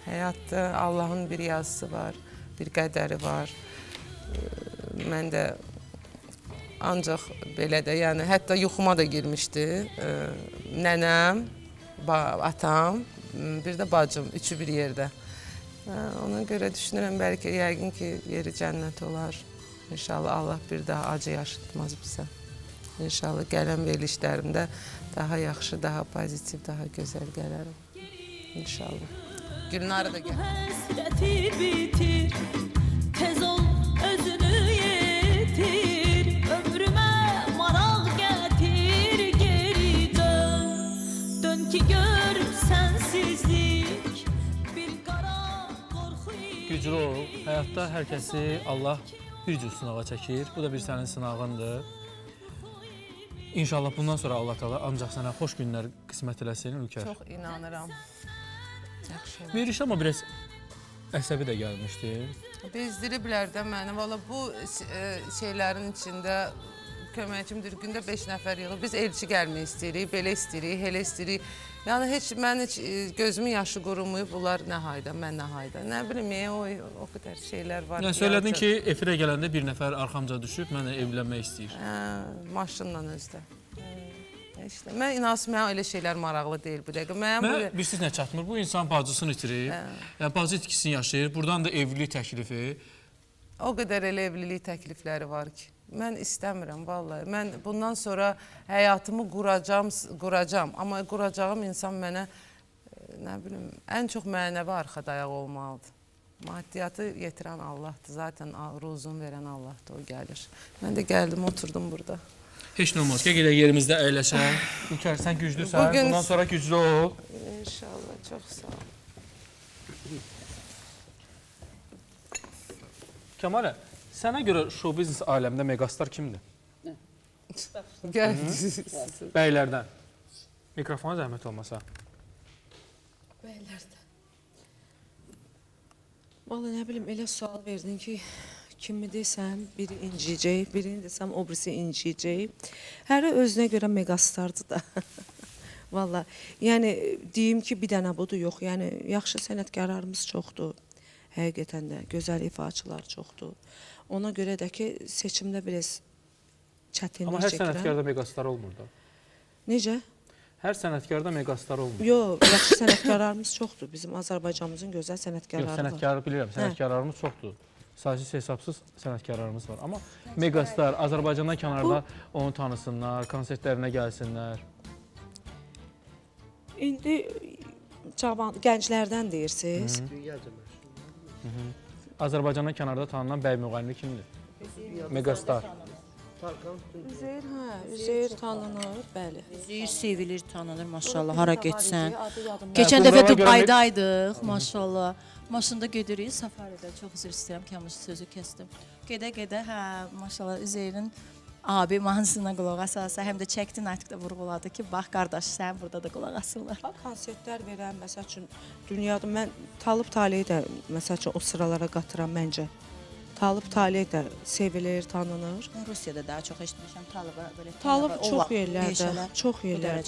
həyatda Allahın bir yazısı var, bir qədəri var. Mən də ancaq belə də, yəni hətta yuxuma da girmişdi. Nənəm, atam, bir də bacım, üçü bir yerdə. Ona görə düşünürəm, bəlkə yəqin ki, yeri cənnət olar. İnşallah Allah bir daha acı yaşatmaz bizə. İnşallah gələn verilişlərimdə daha yaxşı, daha pozitiv, daha gözəl gələrəm. İnşallah. Gülnarı da gəlir. Həsrəti bitir, tez ol özünü yetir, ömrümə maraq gətir, geri dön. Dön ki gör sənsizlik, bir qara qorxu Güclü ol. Həyatda hər kəsi Allah bir cür sınağa çəkir. Bu da bir sənin sınağındır. İnşallah bundan sonra Allah Taala ancaq sənə xoş günlər qismət eləsin, Ülker. Çox inanıram. Yaxşı. Veriş amma biraz əsəbi də gəlmişdi. Bezdiriblər də məni. Valla bu şeylərin içində köməkçimdir. Gündə 5 nəfər yığılır. Biz elçi gəlmək istəyirik, belə istəyirik, elə istəyirik. Yəni mən heç gözümün yaşı qurumayıb. Bunlar nə hayda, mən nə hayda. Nə bilim, o qədər şeylər var. Yəni söylədin ki, efirə gələndə bir nəfər arxamca düşüb mənə evlənmək istəyir. Maşınla özdə. İşte, mən inanırsın, mənə elə şeylər maraqlı deyil bu dəqiqə. Mən bilirsiniz nə çatmır? Bu insan bacısını itirir, yəni bacı itkisini yaşayır, buradan da evlilik təklifi. O qədər elə evlilik təklifləri var ki. Mən istəmirəm, vallahi. Mən bundan sonra həyatımı quracam. Amma quracağım insan mənə, nə bilim, ən çox mənəvi arxadayaq olmalıdır. Maddiyyatı yetirən Allahdır. Zaten ruzun verən Allahdır, o gəlir. Mən də gəldim, oturdum burada. Heç nə olmaz. Gəl yerimizdə əyləşək. Ülker, sən güclüsən. Bundan sonra güclü ol. İnşallah, çox sağ ol. Kəmalə, sənə görə show biznes aləmdə megastar kimdir? Gəl. Bəylərdən. Mikrofona zəhmət olmasa. Bəylərdən. Vallahi nə bilim, elə sual verdin ki, kimi desəm, biri inciyəcək, birini desəm, o birisi inciyəcək. Həri özünə görə megastardır da. Vallahi, yəni deyim ki, bir dənə budur, yox. Yəni yaxşı sənətkarlarımız çoxdur. Həqiqətən də gözəl ifaçılar çoxdur. Ona görə də ki, seçimdə biraz çətinlik çəkirəm. Amma hər sənətkarda megastar olmur da. Necə? Hər sənətkarda megastar olmur. Yox, yaxşı sənətkarlarımız çoxdur. Bizim Azərbaycanımızın gözəl sənətkarları var. Yox, sənətkarı bilirəm, sənətkarlarımız çoxdur. Saysız hesabsız sənətkarlarımız var. Amma megastar, Azərbaycandan kənarda onu tanısınlar, konsertlərinə gəlsinlər. İndi gənclərdən deyirsiniz. Azərbaycandan kənarda tanınan bəy müğənni kimdir? Megastar. Üzeyir tanınır, bəli. Üzeyir sevilir, tanınır, maşallah, hara getsən. Keçən dəfə Dubaydaydıq, maşallah. Maşında gedirik, Safaridə, çox üzr istəyirəm ki, sözü kəsdim. Gedə-gedə, maşallah, Üzeyrin abi mahnısına qulaq asarsa, həm də çəkdin, artıq da vurğuladı ki, bax, qardaş, sən burada da qulaq asırlar. Konsertlər verən, məsəl üçün, dünyada mən Talib Taleyi də, məsəl üçün, o sıralara qatıram məncə. Talib Taleyi də sevilir, tanınır. Rusiyada daha çox eşitmişəm Talıb'a belə. Talib çox yerlərdə,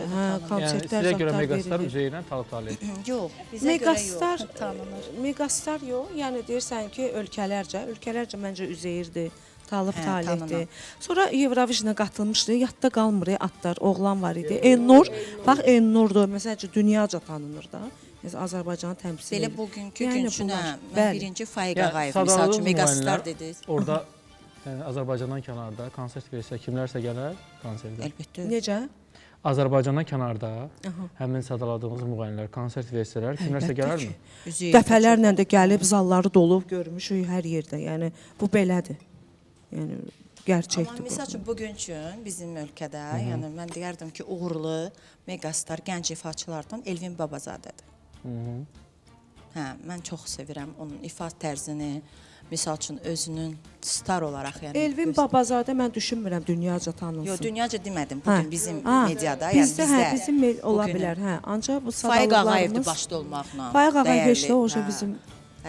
konsertlər Sizə görə megastar Üzeyirlə Talib Taleyi? Yox, bizə görə yox, tanınır. Megastar yox, yəni deyirsən ki, ölkələrcə məncə Üzeyirdir. Talib Talibdir. Sonra Eurovision'a qatılmışdı. Yadda qalmır, atlar, oğlan var idi. Elnur, bax Elnurdur. Məsələn, dünyaca tanınır da. Azərbaycanı təmsil edir. Belə bugünkü gün üçün mən birinci Faiq Ağayev, misal üçün, megastar dediniz. Orada Azərbaycandan kənarda konsert versə, kimlərsə gələr konsertə? Əlbəttə. Necə? Azərbaycandan kənarda həmin sadaladığımız müğənnilər konsert versələr, kimlərsə gələrmi? Dəfələrlə də gəlib, zalları dolub, görmüşük hər yerdə. Yəni, bu belədir. Yəni gerçəkdir bu. Amma məsəl üçün bugün üçün bizim ölkədə, yəni mən deyərdim ki, uğurlu megastar gənc ifaçılardan Elvin Babazadədir. Hə, mən çox sevirəm onun ifa tərzini, misal üçün özünün star olaraq, yəni Elvin Babazadə mən düşünmürəm dünyaca tanınsın. Yox, dünyaca demədim bugün bizim mediada, yəni bizdə. Bizim ola bilər, hə. Ancaq bu Faiq Ağayevdir başda olmaqla. Faiq Ağayev heç də o bizim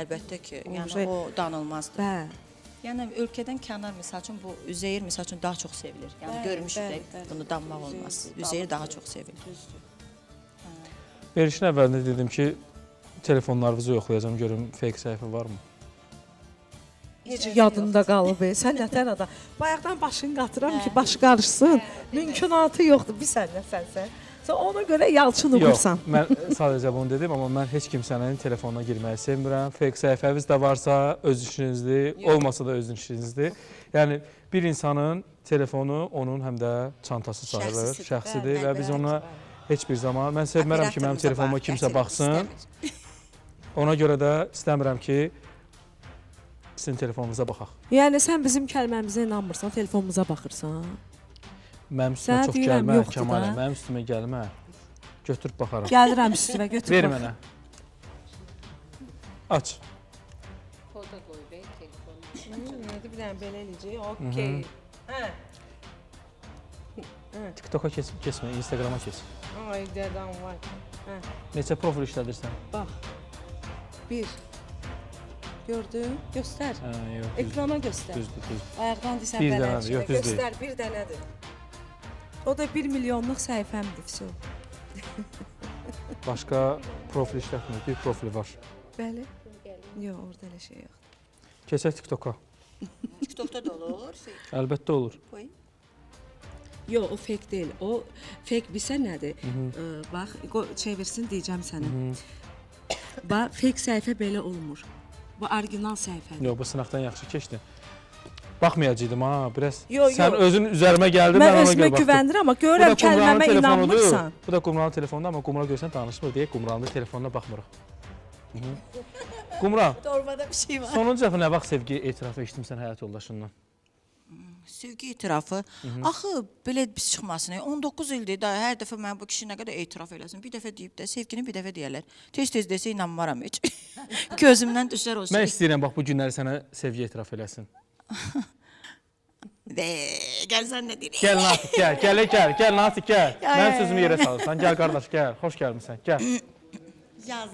əlbəttə ki, yəni o danılmazdır. Hə. Yəni ölkədən kənar misal üçün bu Üzeyir misal üçün daha çox sevilir. Yəni görmüşük bunu danmaq olmaz. Üzeyir daha çox sevilir. Verişin əvvəlində dedim ki, telefonlarınızı yoxlayacağam, görüm fake səhifə varmı? Necə yadında qalıb, sən nətər adam. Bayaqdan başını qatıram ki, başı qarışsın. Mümkünatı yoxdur, bir sənlə sənsən. Sən ona görə yalçın Yox, oxursan. mən sadəcə bunu dedim, amma mən heç kimsənin telefonuna girməyi sevmirəm. Fake səhifəniz də varsa öz işinizdir, olmasa da öz işinizdir. Yəni bir insanın telefonu onun həm də çantası sayılır, şəxsidir və biz ona heç bir zaman mən sevmərəm ki, mənim telefonuma kimsə baxsın. Ona görə də istəmirəm ki, sizin telefonunuza baxaq. Yəni sən bizim kəlməmizə inanmırsan, telefonumuza baxırsan. Mənim üstümə çox gəlmə, Kəmal, mənim üstümə gəlmə. Götürüb baxaram. Gəlirəm üstümə, götür Ver bax. mənə. Aç. Koda qoy be telefonu. Nədir bir dənə belə eləyəcək? Okey. Hə. TikToka keçmə, Instagrama keç. Ay dədəm vay. Hə. Neçə profil işlədirsən? Bax. 1. Gördün? Göstər. Hə, yox. Ekrana göstər. Düzdür. Ayaqdan desən Bir belə. dənədir, yox, düz deyil. Göstər, bir dənədir. O da 1 milyonluq səhifəmdir, vəsə. Başqa profil işlətmir, bir profili var. Bəli. Yox, orada elə şey yox. Keçək TikToka. TikTokda da olur. Əlbəttə olur. Yox, o fake deyil. O fake bilsən nədir? Bax, çevirsin deyəcəm sənə. Bax, fake səhifə belə olmur. Bu orijinal səhifədir. Yox, bu sınaqdan yaxşı keçdi. Baxmayacaqdım ha, biraz. Yox, Sən yox. özün üzərimə gəldin, Mən mən ona özümə görə baxdım. güvənirəm, amma görürəm kəlməmə inanmırsan. Bu da Qumranın telefonudur, amma Qumra görsən danışmır deyə Qumranın telefonuna baxmırıq. Qumra, Torbada bir şey var. sonuncu dəfə nə vaxt sevgi etirafı eşitdim sən həyat yoldaşından? Sevgi etirafı. Axı belə pis çıxmasın. 19 ildir da hər dəfə mən bu kişi nə qədər etiraf eləsin. Bir dəfə deyib də sevgini bir dəfə deyərlər. Tez-tez desə inanmaram heç. Gözümdən düşər o şey. Mən istəyirəm bax bu günləri sənə sevgi etiraf eləsin. Gəl sən nə deyirsən? Gəl Natiq, gəl Natiq, gəl. Mənim sözümü yerə salırsan. Gəl qardaş, gəl. Xoş gəlmisən. Gəl. Yaz.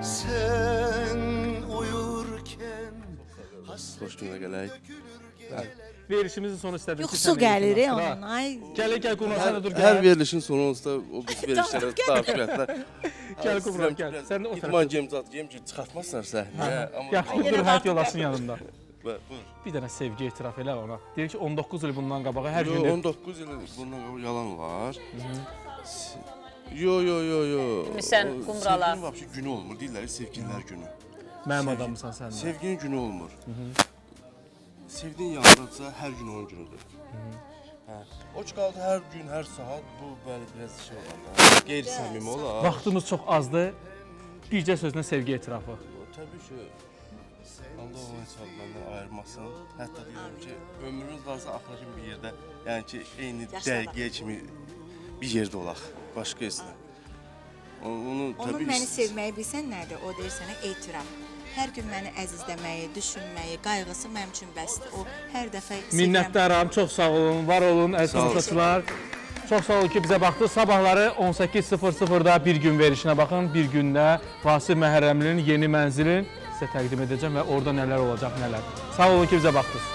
Sen uyurken Xoş günə gələk. Verilişimizin sonu istədim Yox, su gəlir onun. Ay. Gəl, Qumra, sən də dur, gəl. Hər verilişin sonu olsa o biz verilişlərə daxil etlər. Gəl Qumra, gəl. Sən də o tərəfə. İdman gemzat gem ki, çıxartmazsan səhnəyə. Yaxşı, dur, həyat yoldaşının yanında. Buyur. Bir dənə sevgi etiraf elə ona. Deyir ki, 19 il bundan qabağa hər gün... 19 il bundan qabağa yalan var. Yo. Sən Qumralar. Sevginin vəbşi günü olmur, deyirlər sevgililər günü. Mənim adamımsan sən də. Sevginin günü olmur. Sevdiyin yanındadsa hər gün onun günüdür. O ki qaldı hər gün, hər saat bu bəli biraz şey olar. Qeyri-səmimi olar. Vaxtımız çox azdır. Bircə sözlə sevgi etirafı. Təbii ki, Allah onu heç vaxt məndən ayırmasın. Hətta deyirəm ki, ömrümüz varsa axırıncı bir yerdə, yəni ki, eyni dəqiqəyə kimi bir yerdə olaq, başqa heç nə. Onun məni sevməyi bilsən nədir? O deyir sənə etiraf. Hər gün məni əzizləməyi, düşünməyi, qayğısı mənim üçün bəsdir. O hər dəfə Minnətdaram, çox sağ olun, var olun, əziz tamaşaçılar. Çox sağ olun ki, bizə baxdınız. Sabahları 18:00-da bir gün verilişinə baxın. Bir gündə Vasif Məhərrəmlinin yeni mənzilin sizə təqdim edəcəm və orada nələr olacaq, nələr. Sağ olun ki, bizə baxdınız.